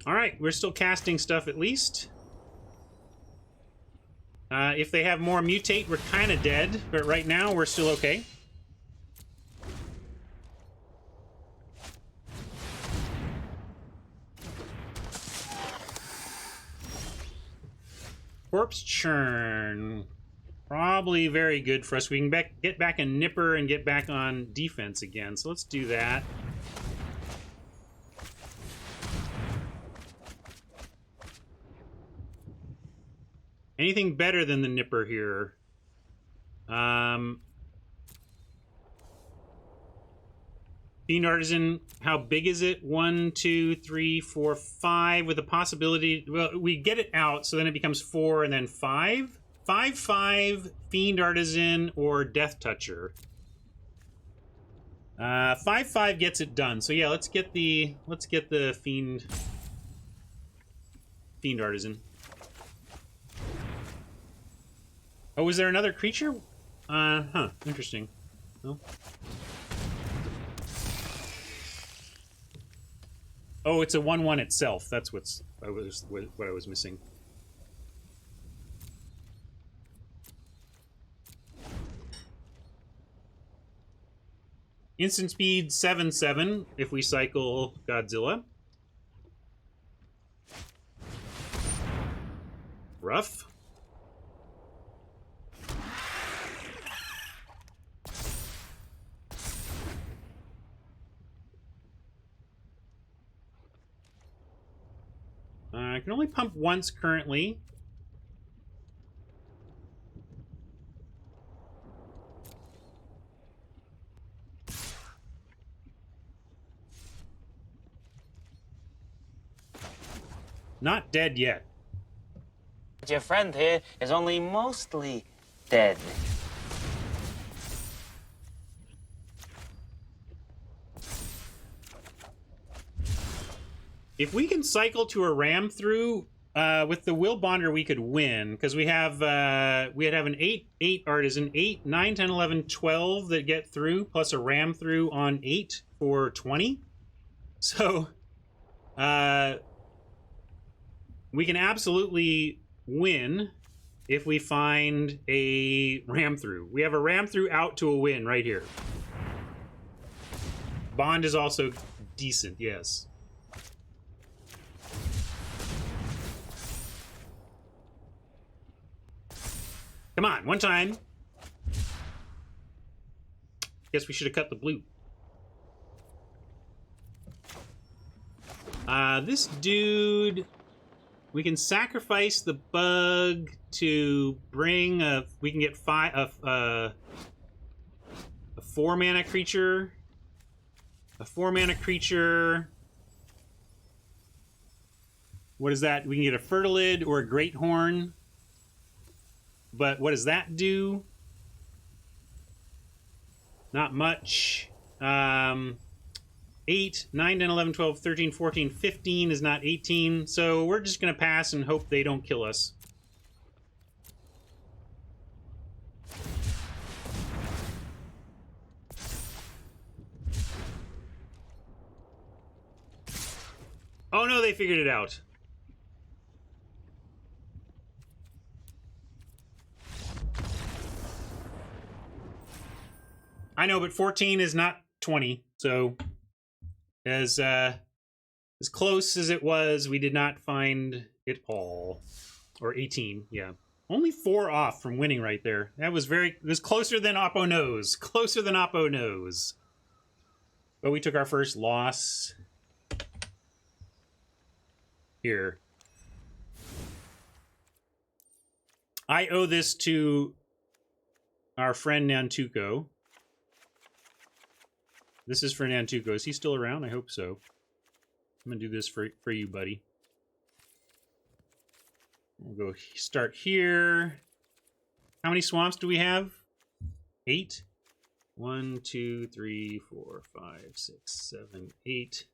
Alright, we're still casting stuff at least. If they have more mutate, we're kind of dead, but right now we're still okay. Corpse Churn. Probably very good for us. We can get back a Nipper and get back on defense again, so let's do that. Anything better than the Nipper here? Fiend Artisan, how big is it? 1, 2, 3, 4, 5 with a possibility. Well, we get it out, so then it becomes 4 and then 5. 5, 5, Fiend Artisan, or Death Toucher. 5, 5 gets it done. So yeah, let's get the Fiend Artisan. Oh, is there another creature? Huh. Interesting. No. Oh, it's a 1/1 itself. That's what I was missing. Instant speed 7/7 if we cycle Godzilla. Rough. I can only pump once currently. Not dead yet. But your friend here is only mostly dead. If we can cycle to a ram through with the Will Bonder, we could win because we have we'd have an 8 artisan, 8, 9, 10, 11, 12 that get through, plus a ram through on 8 for 20. So we can absolutely win if we find a ram through. We have a ram through out to a win right here. Bond is also decent, yes. Come on, one time. Guess we should have cut the blue. This dude, we can sacrifice the bug to bring a. We can get a 4-mana creature. A 4-mana creature. What is that? We can get a Fertilid or a Great Horn. But what does that do? Not much. 8, 9, 10, 11, 12, 13, 14, 15 is not 18. So we're just going to pass and hope they don't kill us. Oh no, they figured it out. I know, but 14 is not 20, so as close as it was, we did not find it all. Or 18, yeah. Only 4 off from winning right there. That was it was closer than Oppo knows. Closer than Oppo knows. But we took our first loss. Here. I owe this to our friend Nantuko. This is for Nantuko. Is he still around? I hope so. I'm gonna do this for you, buddy. We'll go start here. How many swamps do we have? 8. 1, 2, 3, 4, 5, 6, 7, 8.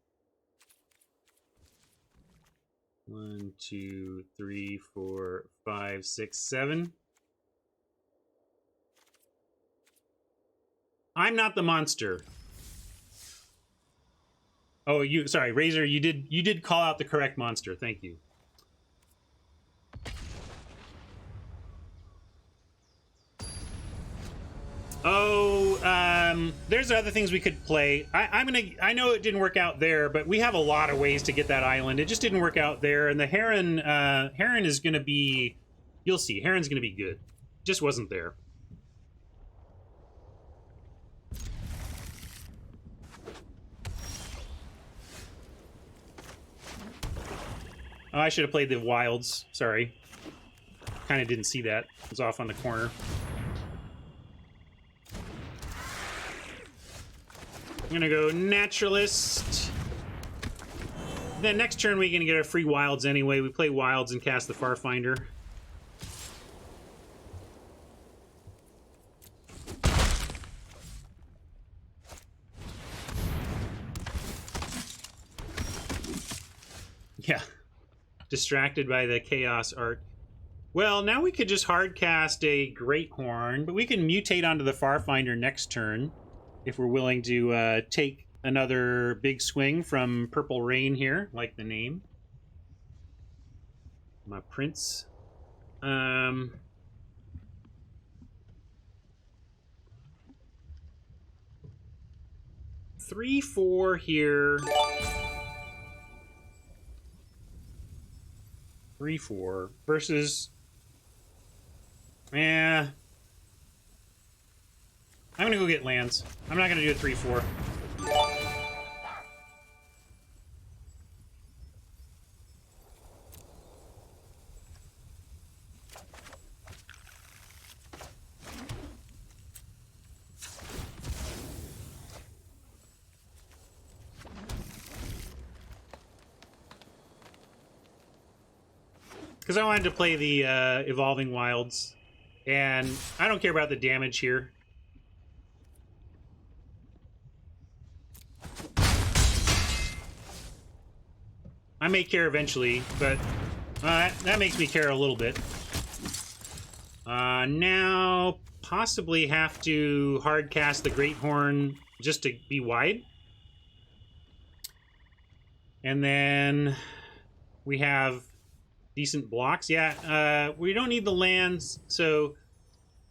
1, 2, 3, 4, 5, 6, 7. I'm not the monster. Oh, sorry, Razor, you did call out the correct monster. Thank you. Oh, there's other things we could play. I know it didn't work out there, but we have a lot of ways to get that island. It just didn't work out there, and the Heron is gonna be, you'll see, Heron's gonna be good. Just wasn't there. Oh, I should have played the wilds. Sorry. Kind of didn't see that. It was off on the corner. I'm gonna go Naturalist. Then next turn we can get our free wilds anyway. We play wilds and cast the Farfinder. Yeah. Distracted by the Chaos Art. Well, now we could just hard cast a Great Horn, but we can mutate onto the Farfinder next turn if we're willing to take another big swing from Purple Rain here, like the name. My Prince. 3/4 here. 3/4 versus. I'm gonna go get lands. I'm not gonna do a 3/4. Because I wanted to play the Evolving Wilds, and I don't care about the damage here. I may care eventually, but that makes me care a little bit. Now, possibly have to hard cast the Great Horn just to be wide. And then we have decent blocks. Yeah, we don't need the lands, so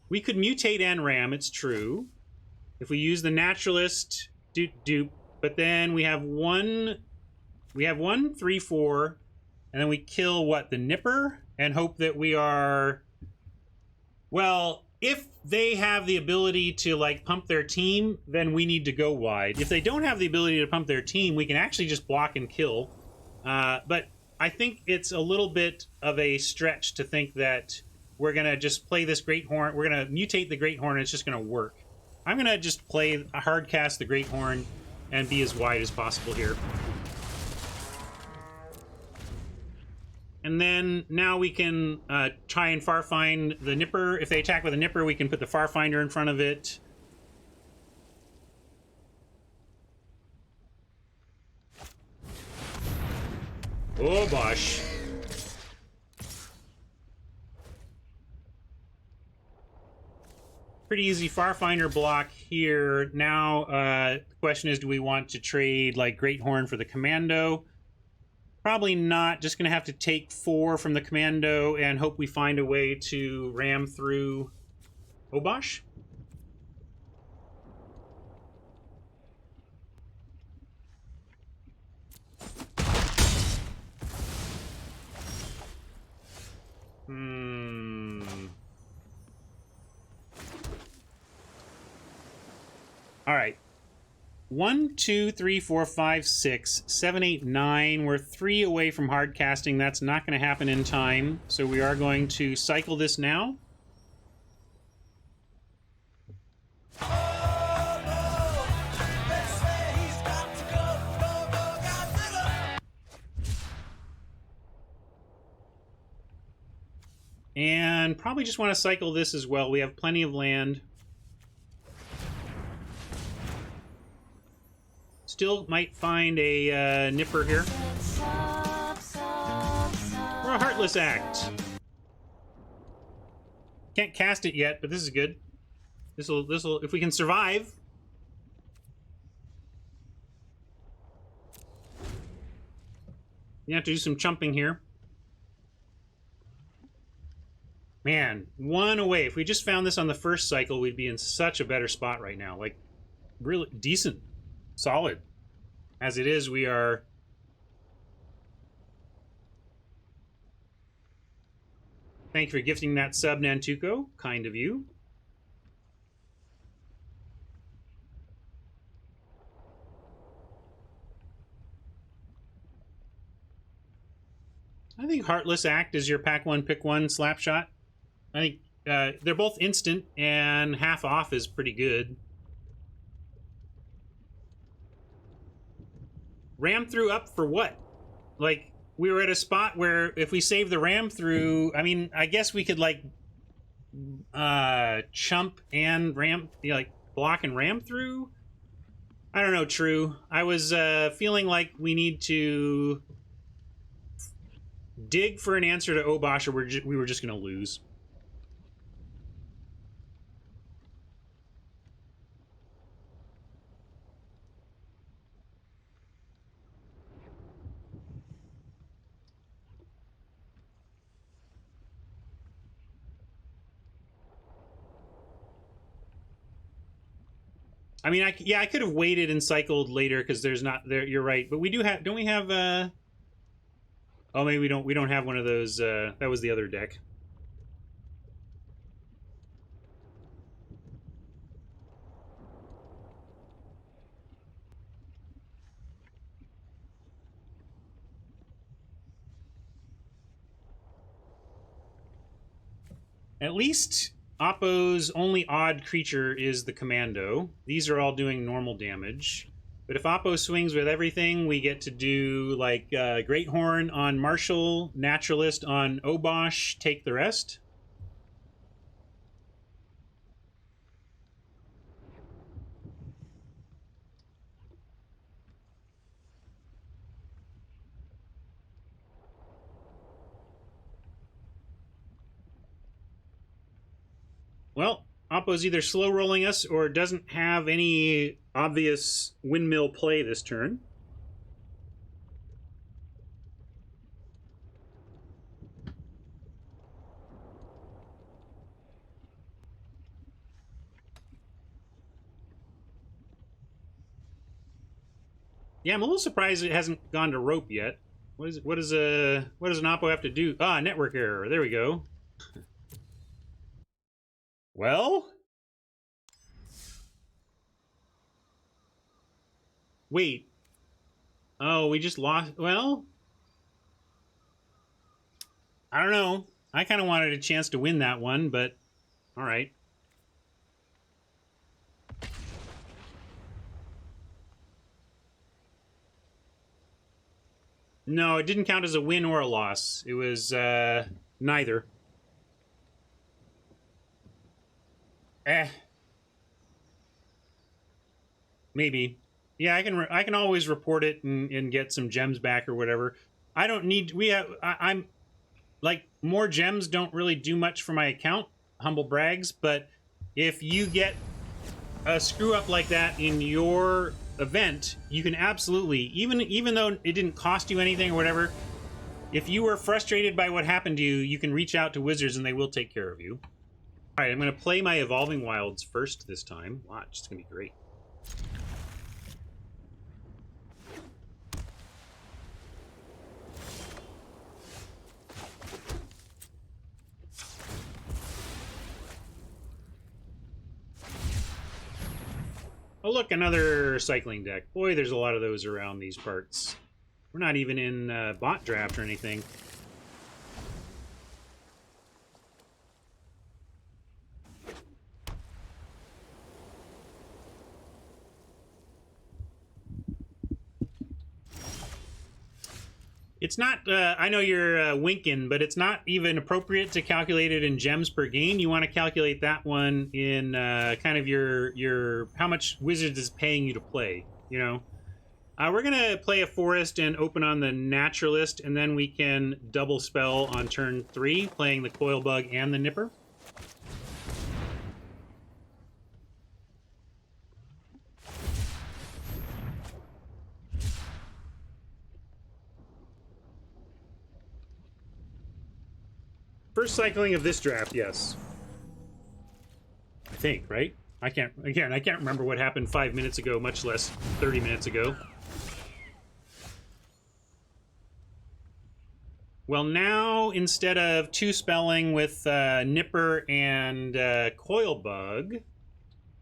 we could mutate and ram, it's true. If we use the Naturalist, dupe, but then we have one 3/4, and then we kill, what, the Nipper? And hope that we are... Well, if they have the ability to, like, pump their team, then we need to go wide. If they don't have the ability to pump their team, we can actually just block and kill. But I think it's a little bit of a stretch to think that we're going to just play this Great Horn. We're going to mutate the Great Horn, and it's just going to work. I'm going to just play a hard cast the Great Horn and be as wide as possible here. And then now we can try and Farfind the Nipper. If they attack with a Nipper, we can put the Farfinder in front of it. Oh, gosh. Pretty easy Farfinder block here. Now, the question is, do we want to trade, like, Great Horn for the Commando? Probably not. Just going to have to take 4 from the Commando and hope we find a way to ram through Obosh. All right. 1, 2, 3, 4, 5, 6, 7, 8, 9. We're 3 away from hard casting. That's not going to happen in time. So we are going to cycle this now. And probably just want to cycle this as well. We have plenty of land. Still might find a Nipper here. Or a Heartless Act. Can't cast it yet, but this is good. This'll if we can survive. You have to do some chumping here. Man, 1 away. If we just found this on the first cycle, we'd be in such a better spot right now. Like, really decent. Solid. As it is, we are... Thank you for gifting that sub, Nantuko. Kind of you. I think Heartless Act is your pack 1, pick 1 slap shot. I think they're both instant, and half off is pretty good. ram through up for what? Like, we were at a spot where if we save the ram through, I mean, I guess we could, like, chump and ram, you know, like, block and ram through? I don't know, True. I was feeling like we need to dig for an answer to Obosh, or we were just going to lose. I mean, I could have waited and cycled later because there's not there. You're right, but we do have. Don't we have? Oh, maybe we don't. We don't have one of those. That was the other deck. At least Oppo's only odd creature is the Commando. These are all doing normal damage. But if Oppo swings with everything, we get to do, like, Great Horn on Marshall, Naturalist on Obosh, take the rest. Well, Oppo's either slow rolling us or doesn't have any obvious windmill play this turn. Yeah, I'm a little surprised it hasn't gone to rope yet. What does an Oppo have to do? Ah, network error. There we go. Well, wait. Oh, we just lost. Well, I don't know. I kind of wanted a chance to win that one, but all right. No, it didn't count as a win or a loss. It was neither. Maybe. Yeah, I can always report it and get some gems back or whatever. I don't need. We have. I'm like, more gems don't really do much for my account. Humble brags, but if you get a screw up like that in your event, you can absolutely, even though it didn't cost you anything or whatever, if you were frustrated by what happened to you, you can reach out to Wizards and they will take care of you. All right, I'm going to play my Evolving Wilds first this time. Watch, it's going to be great. Oh, look, another cycling deck. Boy, there's a lot of those around these parts. We're not even in bot draft or anything. It's not, I know you're winking, but it's not even appropriate to calculate it in gems per game. You want to calculate that one in kind of your how much Wizards is paying you to play, you know? We're going to play a forest and open on the Naturalist, and then we can double spell on turn 3, playing the Coil Bug and the Nipper. First cycling of this draft, yes. I think, right? I can't remember what happened 5 minutes ago, much less 30 minutes ago. Well, now, instead of 2 spelling with Nipper and Coil Bug,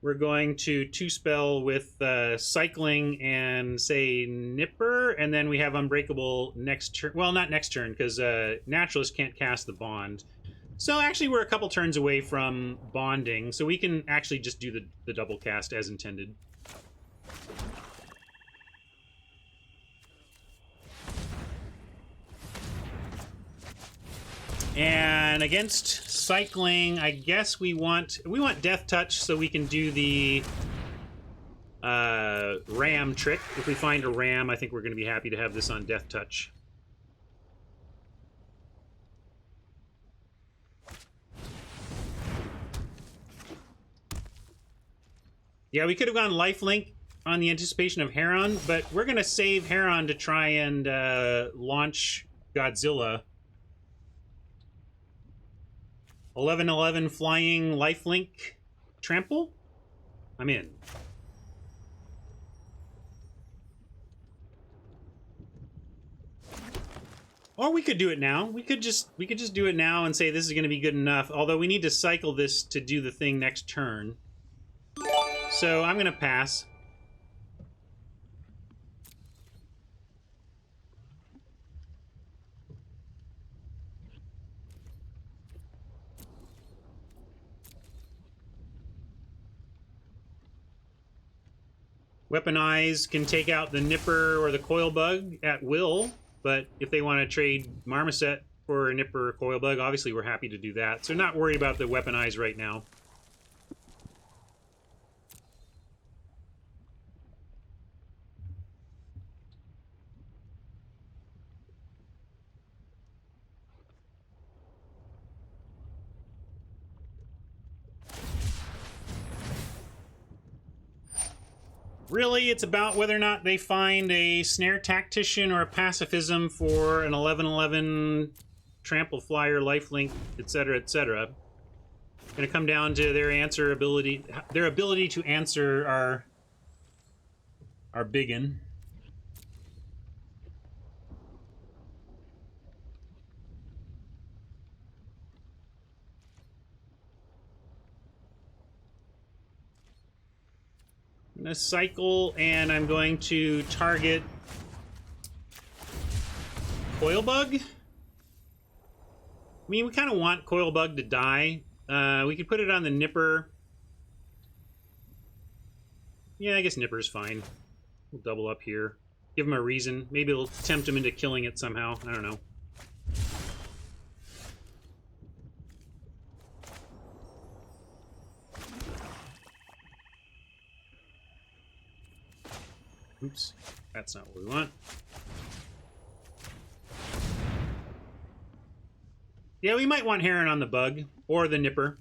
we're going to 2 spell with Cycling and, say, Nipper, and then we have Unbreakable next turn. Well, not next turn, because Naturalist can't cast the Bond. So actually, we're a couple turns away from bonding, so we can actually just do the double cast as intended. And against cycling, I guess we want Death Touch so we can do the ram trick. If we find a ram, I think we're going to be happy to have this on Death Touch. Yeah, we could have gone lifelink on the anticipation of Heron, but we're going to save Heron to try and launch Godzilla. 11-11 flying lifelink trample? I'm in. Or we could do it now. We could just do it now and say this is going to be good enough. Although we need to cycle this to do the thing next turn. So I'm going to pass. Weaponize can take out the Nipper or the Coil Bug at will, but if they want to trade Marmoset for a Nipper or Coil Bug, obviously we're happy to do that. So not worried about the Weaponize right now. Really, it's about whether or not they find a Snare Tactician or a Pacifism for an 11-11 Trample Flyer, Lifelink, etc., etc. Going to come down to their ability to answer our biggin. I'm going to cycle, and I'm going to target Coil Bug. I mean, we kind of want Coil Bug to die. We could put it on the Nipper. Yeah, I guess Nipper's fine. We'll double up here. Give him a reason. Maybe it'll tempt him into killing it somehow. I don't know. Oops. That's not what we want. Yeah, we might want Heron on the Bug. Or the Nipper.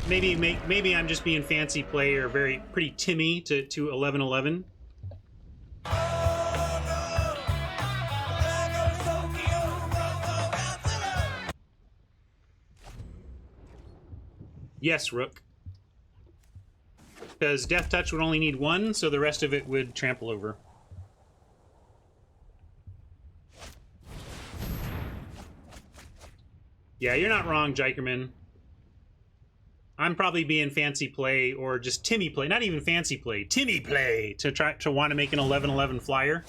Maybe I'm just being fancy play or pretty Timmy to 11-11. Yes, Rook. Because Death Touch would only need one, so the rest of it would trample over. Yeah, you're not wrong, Jikerman. I'm probably being fancy play or just Timmy play. Not even fancy play. Timmy play to try to want to make an 11-11 flyer.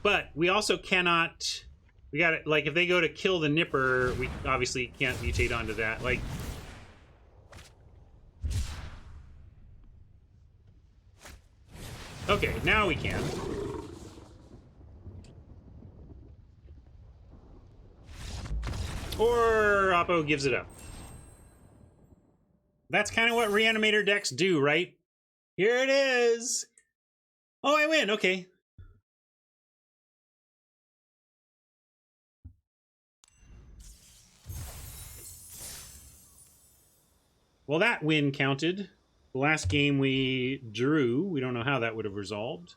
But we also cannot... We got it. Like, if they go to kill the Nipper, we obviously can't mutate onto that. Like... Okay, now we can. Or Oppo gives it up. That's kind of what Reanimator decks do, right? Here it is! Oh, I win! Okay. Well, that win counted. The last game we drew, we don't know how that would have resolved.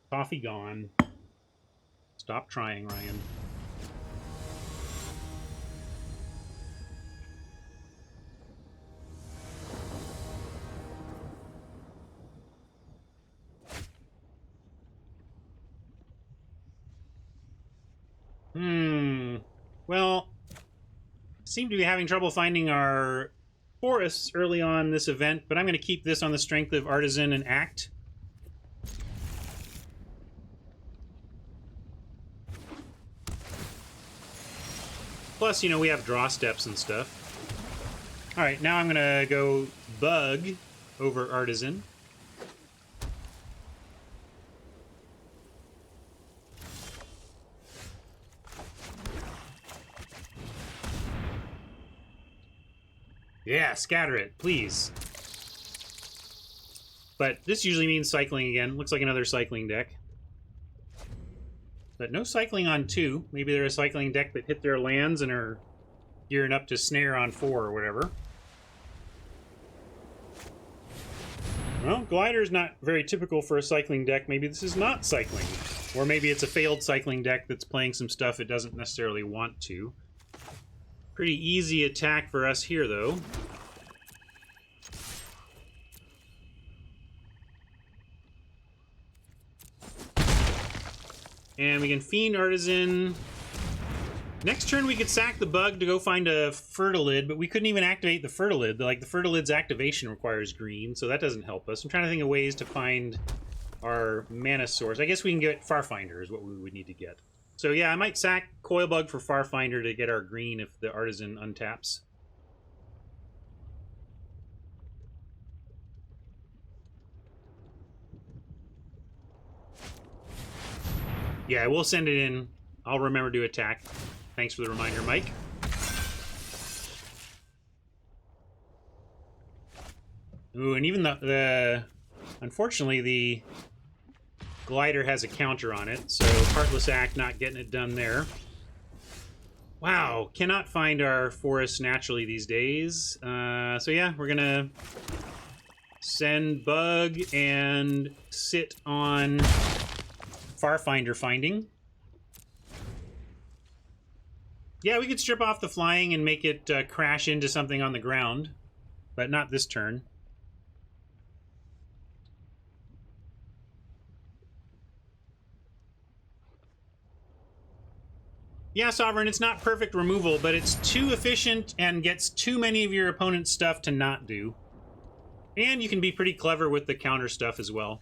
Coffee gone. Stop trying, Ryan. Well, seem to be having trouble finding our forests early on this event, but I'm going to keep this on the strength of Artisan and Act. Plus, you know, we have draw steps and stuff. All right, now I'm going to go Bug over Artisan. Yeah, scatter it, please. But this usually means cycling again. Looks like another cycling deck. But no cycling on 2. Maybe they're a cycling deck that hit their lands and are gearing up to snare on 4 or whatever. Well, Glider's not very typical for a cycling deck. Maybe this is not cycling. Or maybe it's a failed cycling deck that's playing some stuff it doesn't necessarily want to. Pretty easy attack for us here, though. And we can Fiend Artisan. Next turn we could sack the Bug to go find a Fertilid, but we couldn't even activate the Fertilid. Like, the Fertilid's activation requires green, so that doesn't help us. I'm trying to think of ways to find our mana source. I guess we can get Farfinder is what we would need to get. So yeah, I might sack Coilbug for Farfinder to get our green if the Artisan untaps. Yeah, we'll send it in. I'll remember to attack. Thanks for the reminder, Mike. Ooh, and even unfortunately, the Glider has a counter on it, so Heartless Act not getting it done there. Wow, cannot find our forest naturally these days. So yeah, we're gonna send Bug and sit on Farfinder finding. Yeah, we could strip off the flying and make it crash into something on the ground, but not this turn. Yeah, Sovereign, it's not perfect removal, but it's too efficient and gets too many of your opponent's stuff to not do. And you can be pretty clever with the counter stuff as well.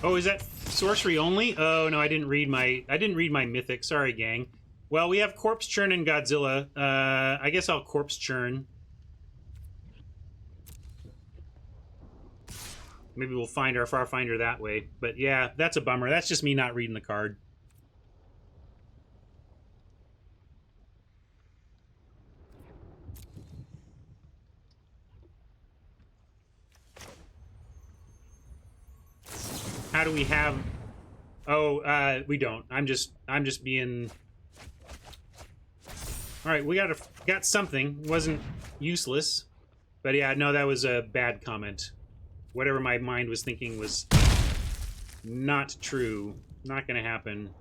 Oh, is that sorcery only? Oh no, I didn't read my mythic. Sorry, gang. Well, we have Corpse Churn and Godzilla. I guess I'll Corpse Churn. Maybe we'll find our Farfinder that way. But yeah, that's a bummer. That's just me not reading the card. How do we have... Oh, we don't. I'm just being... Alright, we got something. It wasn't useless. But yeah, no, that was a bad comment. Whatever my mind was thinking was not true. Not gonna happen.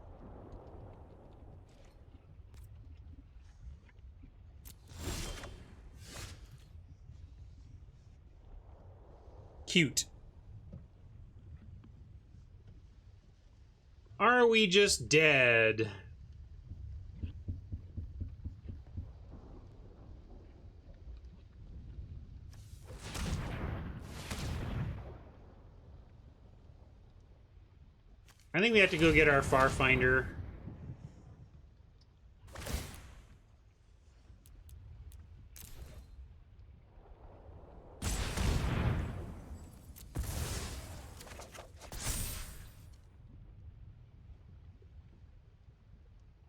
Cute. Are we just dead? I think we have to go get our Farfinder.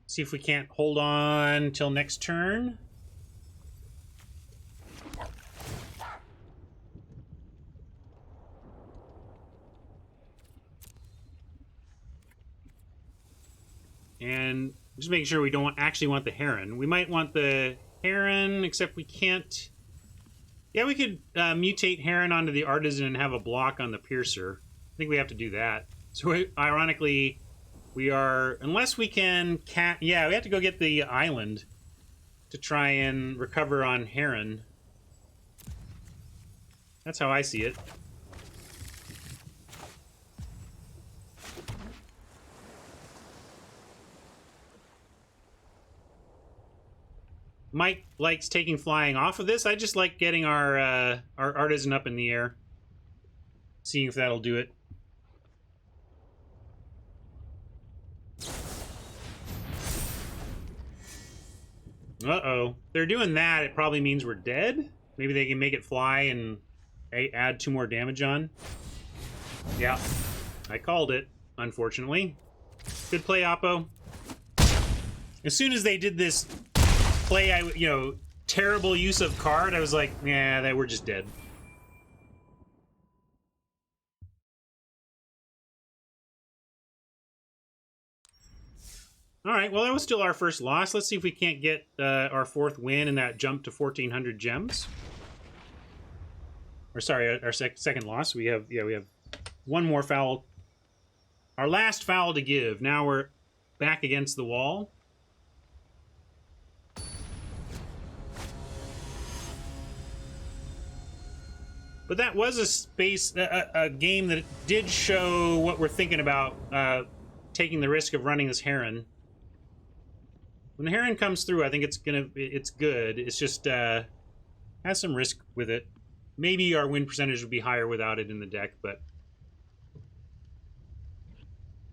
See if we can't hold on till next turn. And just making sure we don't actually want the Heron. We might want the Heron, except we can't... Yeah, we could mutate Heron onto the Artisan and have a block on the Piercer. I think we have to do that. So, ironically, we are... Unless we can... Yeah, we have to go get the island to try and recover on Heron. That's how I see it. Mike likes taking flying off of this. I just like getting our artisan up in the air. Seeing if that'll do it. Uh-oh. If they're doing that, it probably means we're dead. Maybe they can make it fly and add 2 more damage on. Yeah. I called it, unfortunately. Good play, Oppo. As soon as they did this play, terrible use of card, I was like, yeah, we're just dead. All right, well, that was still our first loss. Let's see if we can't get our 4th win and that jump to 1,400 gems. Or sorry, our second loss. We have 1 more foul. Our last foul to give. Now we're back against the wall. But that was a game that did show what we're thinking about taking the risk of running this Heron. When the Heron comes through, I think it's good. It's just has some risk with it. Maybe our win percentage would be higher without it in the deck, but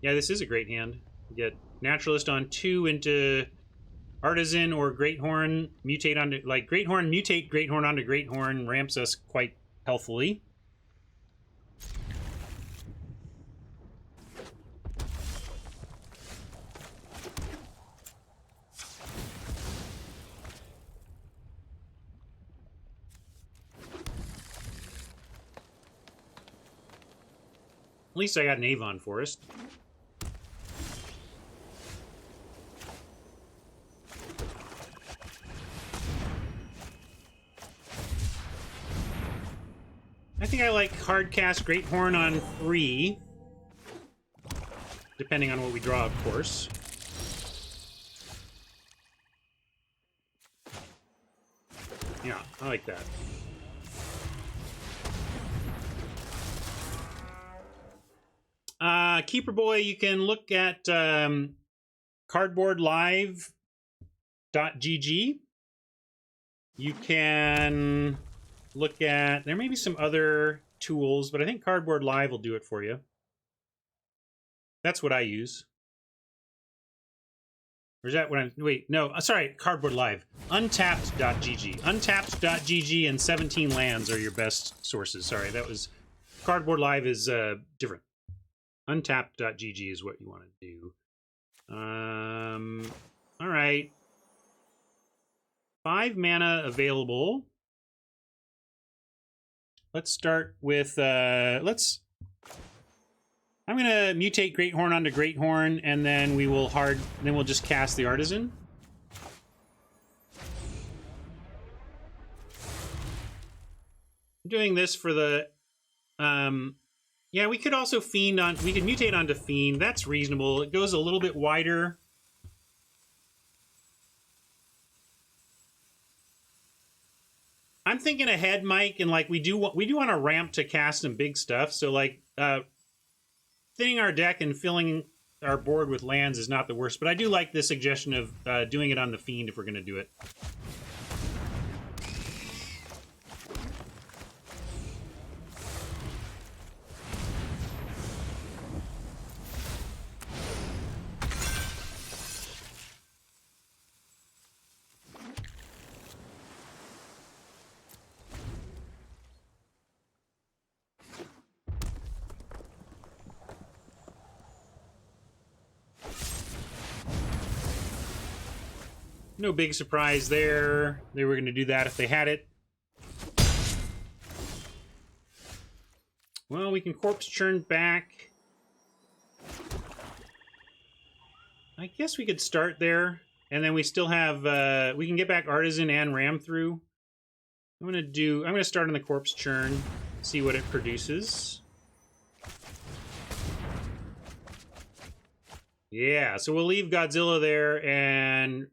yeah, this is a great hand. We get Naturalist on 2 into Artisan or Great Horn, mutate onto Great Horn, mutate Great Horn onto Great Horn, ramps us quite healthily. At least I got an Avon Forest. I think I like hard cast Great Horn on 3. Depending on what we draw, of course. Yeah, I like that. Keeper Boy, you can look at cardboardlive.gg. You can look at... There may be some other tools, but I think Cardboard Live will do it for you. That's what I use. Or is that what I'm... Wait, no. Sorry, Cardboard Live. Untapped.gg. Untapped.gg and 17 Lands are your best sources. Sorry, that was... Cardboard Live is different. Untapped.gg is what you want to do. All right. 5 mana available. Let's start with... I'm going to mutate Great Horn onto Great Horn, and then we will then we'll just cast the Artisan. I'm doing this for the... yeah, we could also Fiend on... We could mutate onto Fiend. That's reasonable. It goes a little bit wider. I'm thinking ahead, Mike, and like we do want to ramp to cast some big stuff. So like thinning our deck and filling our board with lands is not the worst. But I do like the suggestion of doing it on the Fiend if we're going to do it. No big surprise there. They were going to do that if they had it. Well, we can Corpse Churn back. I guess we could start there. And then we still have... we can get back Artisan and Ram through. I'm going to start on the Corpse Churn. See what it produces. Yeah, so we'll leave Godzilla there, and...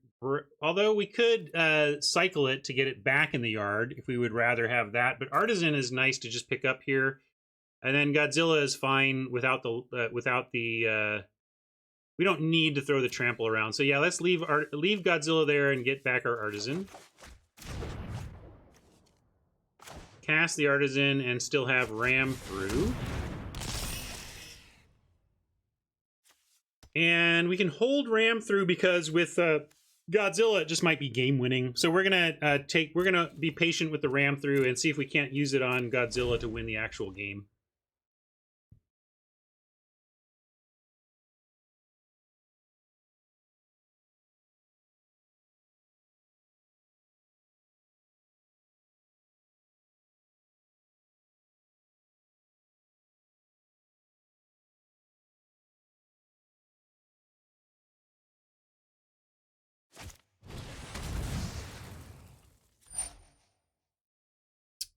Although we could cycle it to get it back in the yard if we would rather have that, but Artisan is nice to just pick up here, and then Godzilla is fine without the We don't need to throw the trample around. So yeah, let's leave Godzilla there and get back our artisan. Cast the artisan and still have ram through. And we can hold ram through because with Godzilla it just might be game winning. So we're gonna be patient with the ram through and see if we can't use it on Godzilla to win the actual game.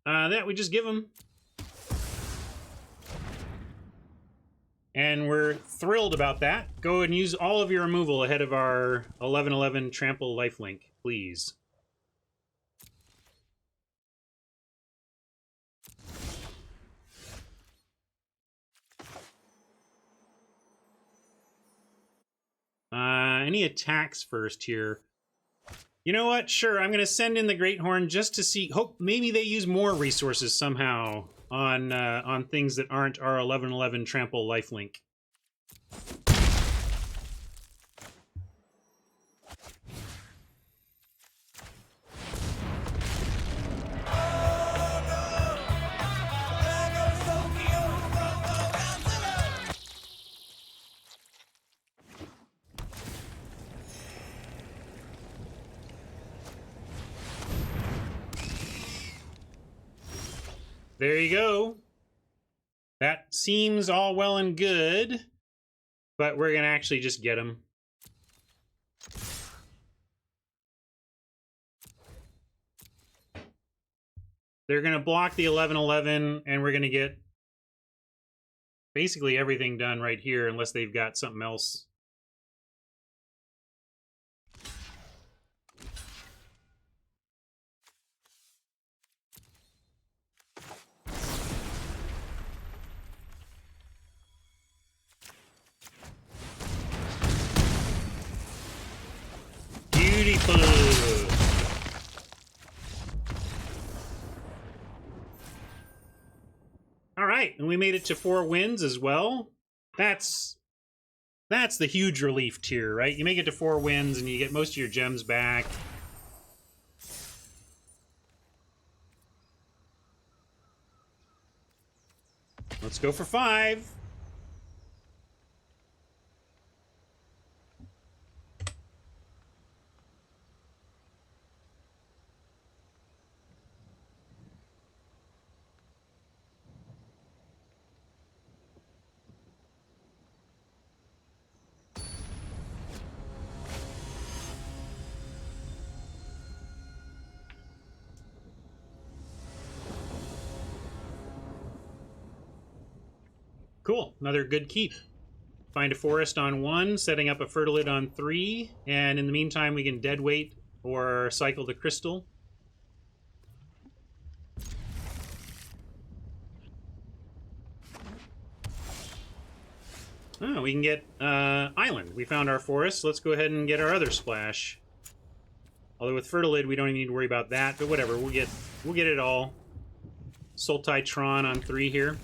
That we just give them. And we're thrilled about that. Go and use all of your removal ahead of our 11/11 trample lifelink, please. Any attacks first here? You know what? Sure, I'm going to send in the Great Horn just to see. Hope maybe they use more resources somehow on things that aren't our 11/11 trample lifelink. There you go. That seems all well and good, but we're going to actually just get them. They're going to block the 11/11, and we're going to get basically everything done right here, unless they've got something else. Beautiful. All right, and we made it to 4 wins as well. That's the huge relief tier, right? You make it to 4 wins and you get most of your gems back. Let's go for 5. Cool, another good keep. Find a forest on 1, setting up a fertilid on 3, and in the meantime we can deadweight or cycle the crystal. Oh, we can get island. We found our forest. Let's go ahead and get our other splash. Although with fertilid we don't even need to worry about that, but whatever, we'll get it all. Sultai-tron on 3 here.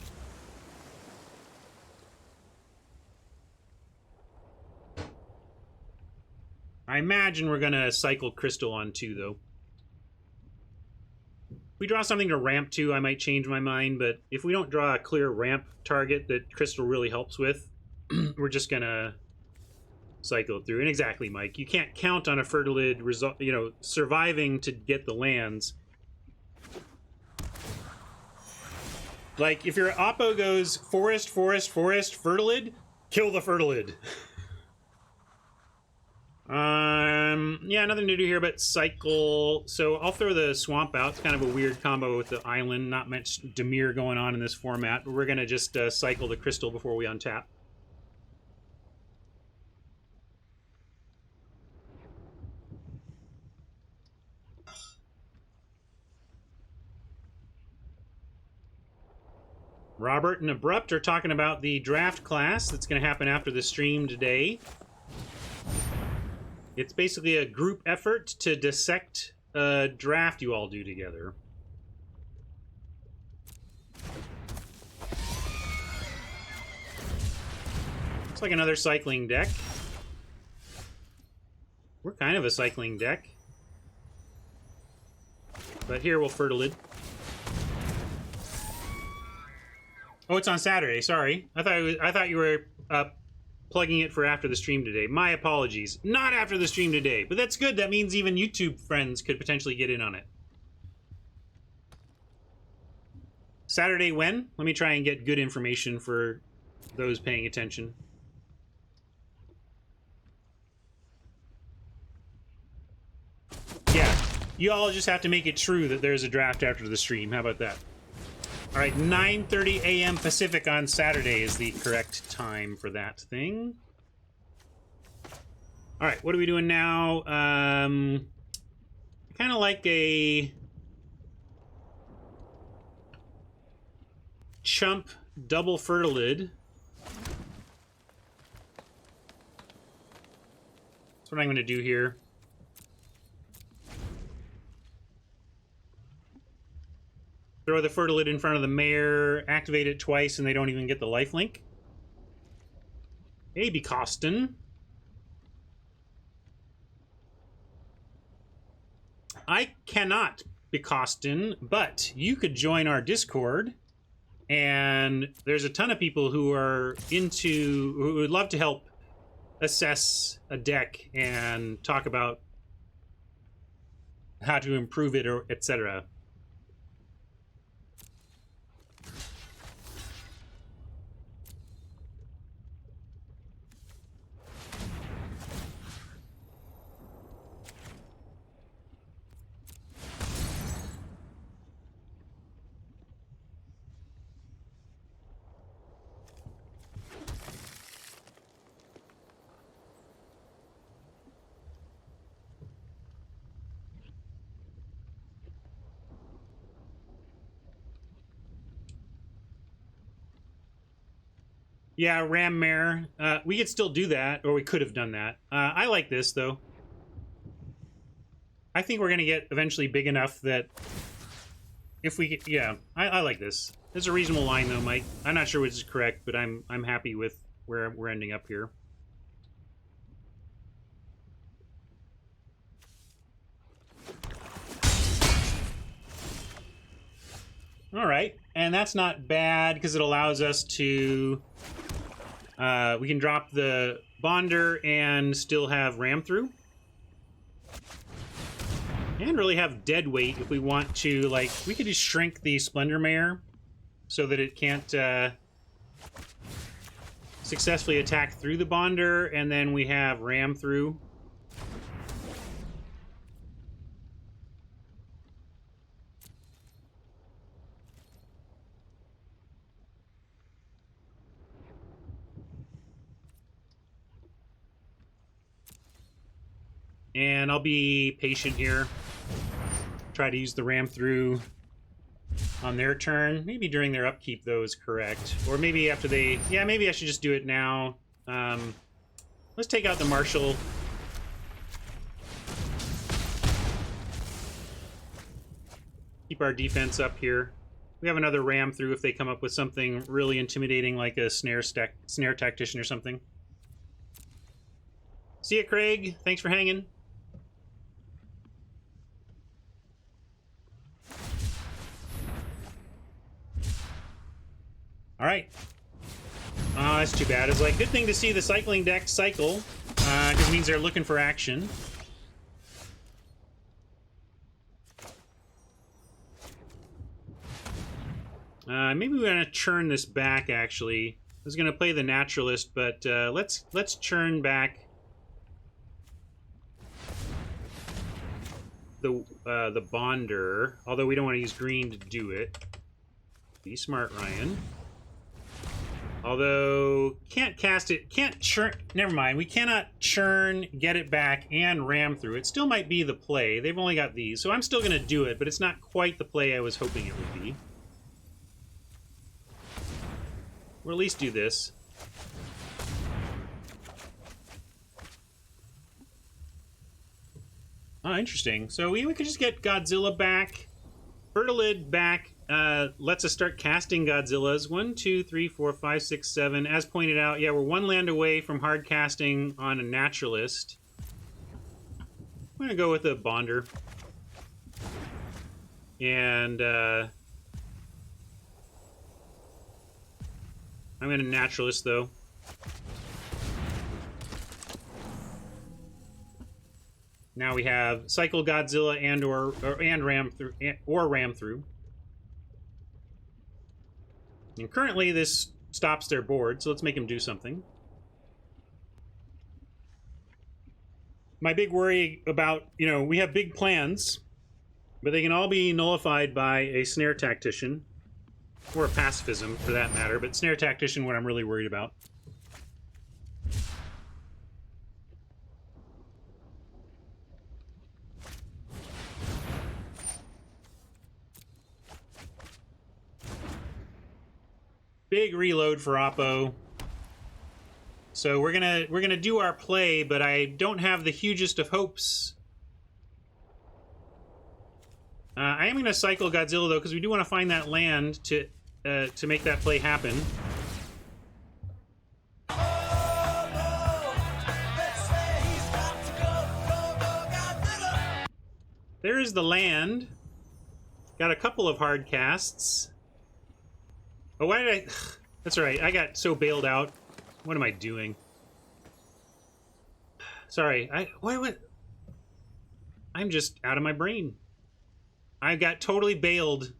I imagine we're going to cycle crystal on 2, though. If we draw something to ramp to, I might change my mind, but if we don't draw a clear ramp target that crystal really helps with, we're just going to cycle it through. And exactly, Mike, you can't count on a fertilid surviving to get the lands. Like, if your oppo goes forest, forest, forest, fertilid, kill the fertilid. Yeah, nothing to do here but cycle. So I'll throw the swamp out. It's kind of a weird combo with the island. Not much Demir going on in this format, but we're going to just cycle the crystal before we untap. Robert and Abrupt are talking about the draft class that's going to happen after the stream today. It's basically a group effort to dissect a draft you all do together. Looks like another cycling deck. We're kind of a cycling deck. But here we'll fertilid. Oh, it's on Saturday. Sorry, I thought you were plugging it for after the stream today. My apologies. Not after the stream today, but that's good. That means even YouTube friends could potentially get in on it. Saturday when? Let me try and get good information for those paying attention. Yeah, you all just have to make it true that there's a draft after the stream. How about that? All right, 9:30 a.m. Pacific on Saturday is the correct time for that thing. All right, what are we doing now? Kind of like a chump double fertilid. That's what I'm going to do here. Throw the fertilid in front of the mayor, activate it twice, and they don't even get the lifelink. Hey, Becostin. I cannot, Becostin, but you could join our Discord, and there's a ton of people who are who would love to help assess a deck and talk about how to improve it, or etc. Yeah, Ram Mare. We could still do that, or we could have done that. I like this, though. I think we're going to get eventually big enough that if we get... Yeah, I like this. It's a reasonable line, though, Mike. I'm not sure which is correct, but I'm happy with where we're ending up here. All right, and that's not bad because it allows us to... we can drop the Bonder and still have Ram through. And really have dead weight if we want to, like, we could just shrink the Splendor Mare so that it can't successfully attack through the Bonder, and then we have Ram through. And I'll be patient here. Try to use the Ram through on their turn. Maybe during their upkeep, though, is correct. Or maybe after they... Yeah, maybe I should just do it now. Let's take out the Marshal. Keep our defense up here. We have another Ram through if they come up with something really intimidating like a Snare Tactician or something. See ya, Craig. Thanks for hanging. All right. Oh, that's too bad. It's like, good thing to see the cycling deck cycle, because it means they're looking for action. Maybe we're gonna churn this back. Actually, I was gonna play the naturalist, but let's churn back the Bonder. Although we don't want to use green to do it. Be smart, Ryan. Although, can't cast it, can't churn, never mind, we cannot churn, get it back, and ram through. It still might be the play. They've only got these, so I'm still going to do it, but it's not quite the play I was hoping it would be. We'll at least do this. Oh, interesting. So we could just get Godzilla back. Fertilid back lets us start casting Godzillas. 1, 2, 3, 4, 5, 6, 7. As pointed out, yeah, we're 1 land away from hard casting on a naturalist. I'm going to go with a Bonder. And I'm going to naturalist, though. Now we have Cycle Godzilla and ram through. And currently this stops their board, so let's make them do something. My big worry about, we have big plans, but they can all be nullified by a Snare Tactician, or a Pacifism for that matter, but Snare Tactician what I'm really worried about. Big reload for Oppo. So we're gonna do our play, but I don't have the hugest of hopes. I am gonna cycle Godzilla though, because we do want to find that land to make that play happen. There is the land. Got a couple of hard casts. Oh, why did I... That's all right. I got so bailed out. What am I doing? Sorry. I'm just out of my brain. I got totally bailed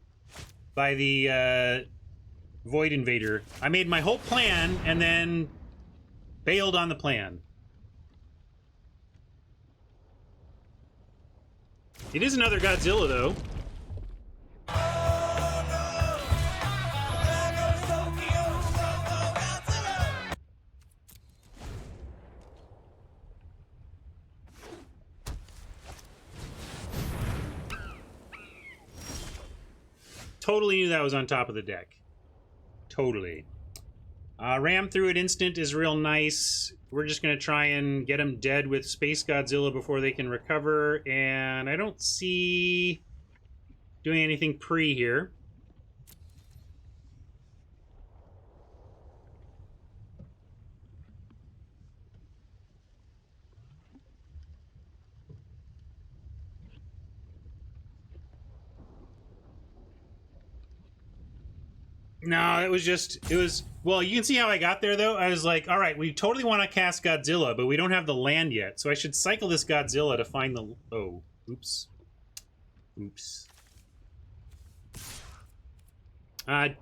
by the Void Invader. I made my whole plan and then bailed on the plan. It is another Godzilla, though. Totally knew that was on top of the deck. Totally. Ram through it instant is real nice. We're just going to try and get them dead with Space Godzilla before they can recover. And I don't see doing anything pre here. No, it was, well, you can see how I got there, though. I was like, all right, we totally want to cast Godzilla, but we don't have the land yet, so I should cycle this Godzilla to find the, oh, oops. Oops.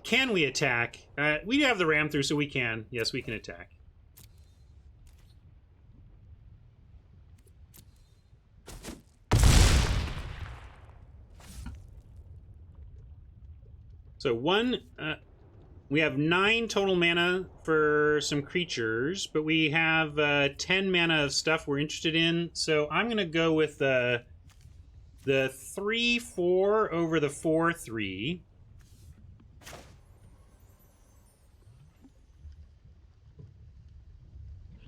Can we attack? We have the ram through, so we can. Yes, we can attack. So we have 9 total mana for some creatures, but we have 10 mana of stuff we're interested in. So I'm going to go with the 3/4 over the 4/3.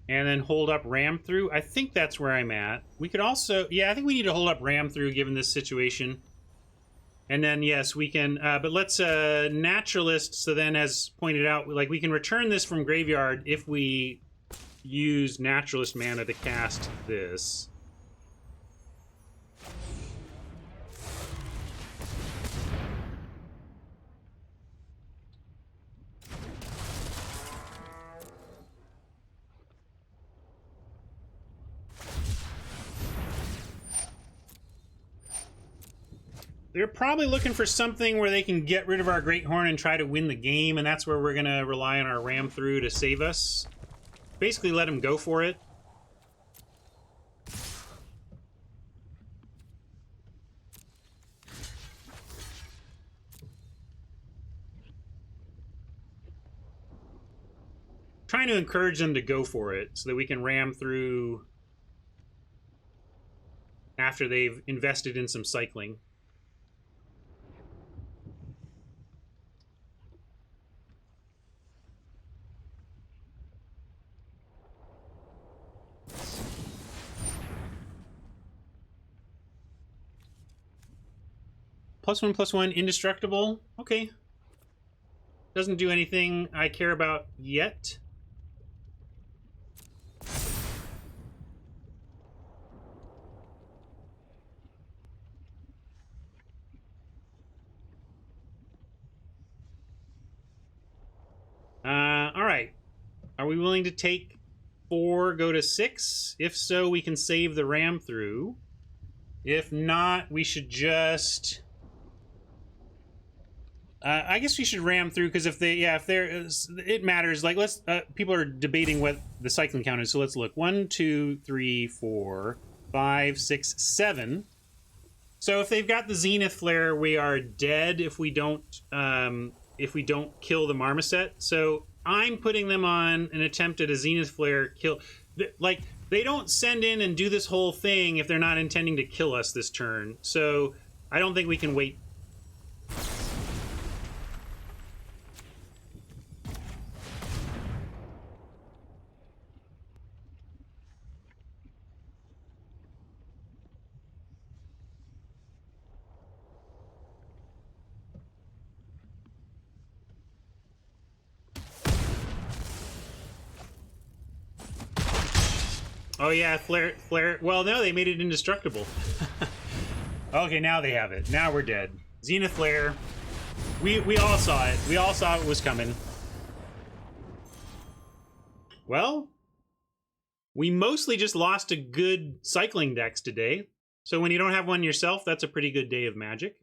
And then hold up ram through. I think that's where I'm at. We could also, yeah, I think we need to hold up ram through given this situation. And then, yes, we can, but let's naturalist, so then as pointed out, like we can return this from graveyard if we use naturalist mana to cast this. They're probably looking for something where they can get rid of our Great Horn and try to win the game, and that's where we're going to rely on our ram through to save us. Basically let them go for it. Trying to encourage them to go for it so that we can ram through after they've invested in some cycling. +1/+1 indestructible. Okay. Doesn't do anything I care about yet. All right. Are we willing to take 4, go to 6? If so, we can save the ram through. If not, we should just... I guess we should ram through, because if they're, it matters. Like, let's, people are debating what the cycling count is, so let's look. 1, 2, 3, 4, 5, 6, 7. So if they've got the Zenith Flare, we are dead if we don't kill the Marmoset. So I'm putting them on an attempt at a Zenith Flare kill. Like, they don't send in and do this whole thing if they're not intending to kill us this turn. So I don't think we can wait. Oh yeah, flare. Well, no, they made it indestructible. Okay, now they have it. Now we're dead. Zenith Flare. We all saw it. We all saw it was coming. Well, we mostly just lost a good cycling dex today. So when you don't have one yourself, that's a pretty good day of Magic.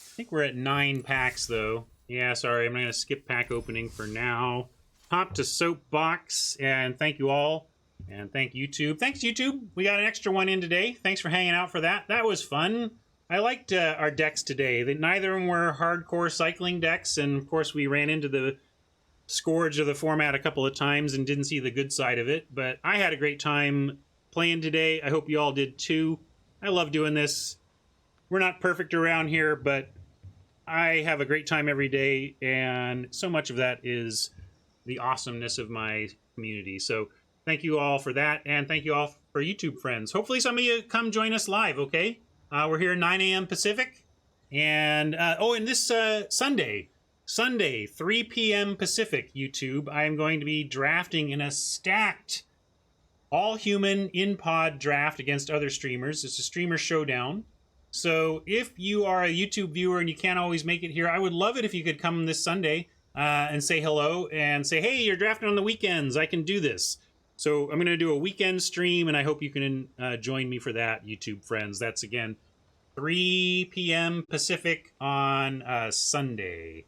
I think we're at 9 packs, though. Yeah, sorry, I'm going to skip pack opening for now. Hop to Soapbox, and thank you all. And thank YouTube. Thanks, YouTube. We got an extra one in today. Thanks for hanging out for that. That was fun. I liked our decks today. Neither of them were hardcore cycling decks, and of course we ran into the scourge of the format a couple of times and didn't see the good side of it. But I had a great time playing today. I hope you all did too. I love doing this. We're not perfect around here, but I have a great time every day, and so much of that is the awesomeness of my community. So thank you all for that, and thank you all for YouTube friends. Hopefully some of you come join us live, okay? We're here 9 a.m. Pacific, and and this Sunday, 3 p.m. Pacific, YouTube, I am going to be drafting in a stacked all-human in-pod draft against other streamers. It's a streamer showdown. So if you are a YouTube viewer and you can't always make it here, I would love it if you could come this Sunday and say hello and say, hey, you're drafting on the weekends. I can do this. So I'm going to do a weekend stream, and I hope you can join me for that, YouTube friends. That's, again, 3 p.m. Pacific on Sunday.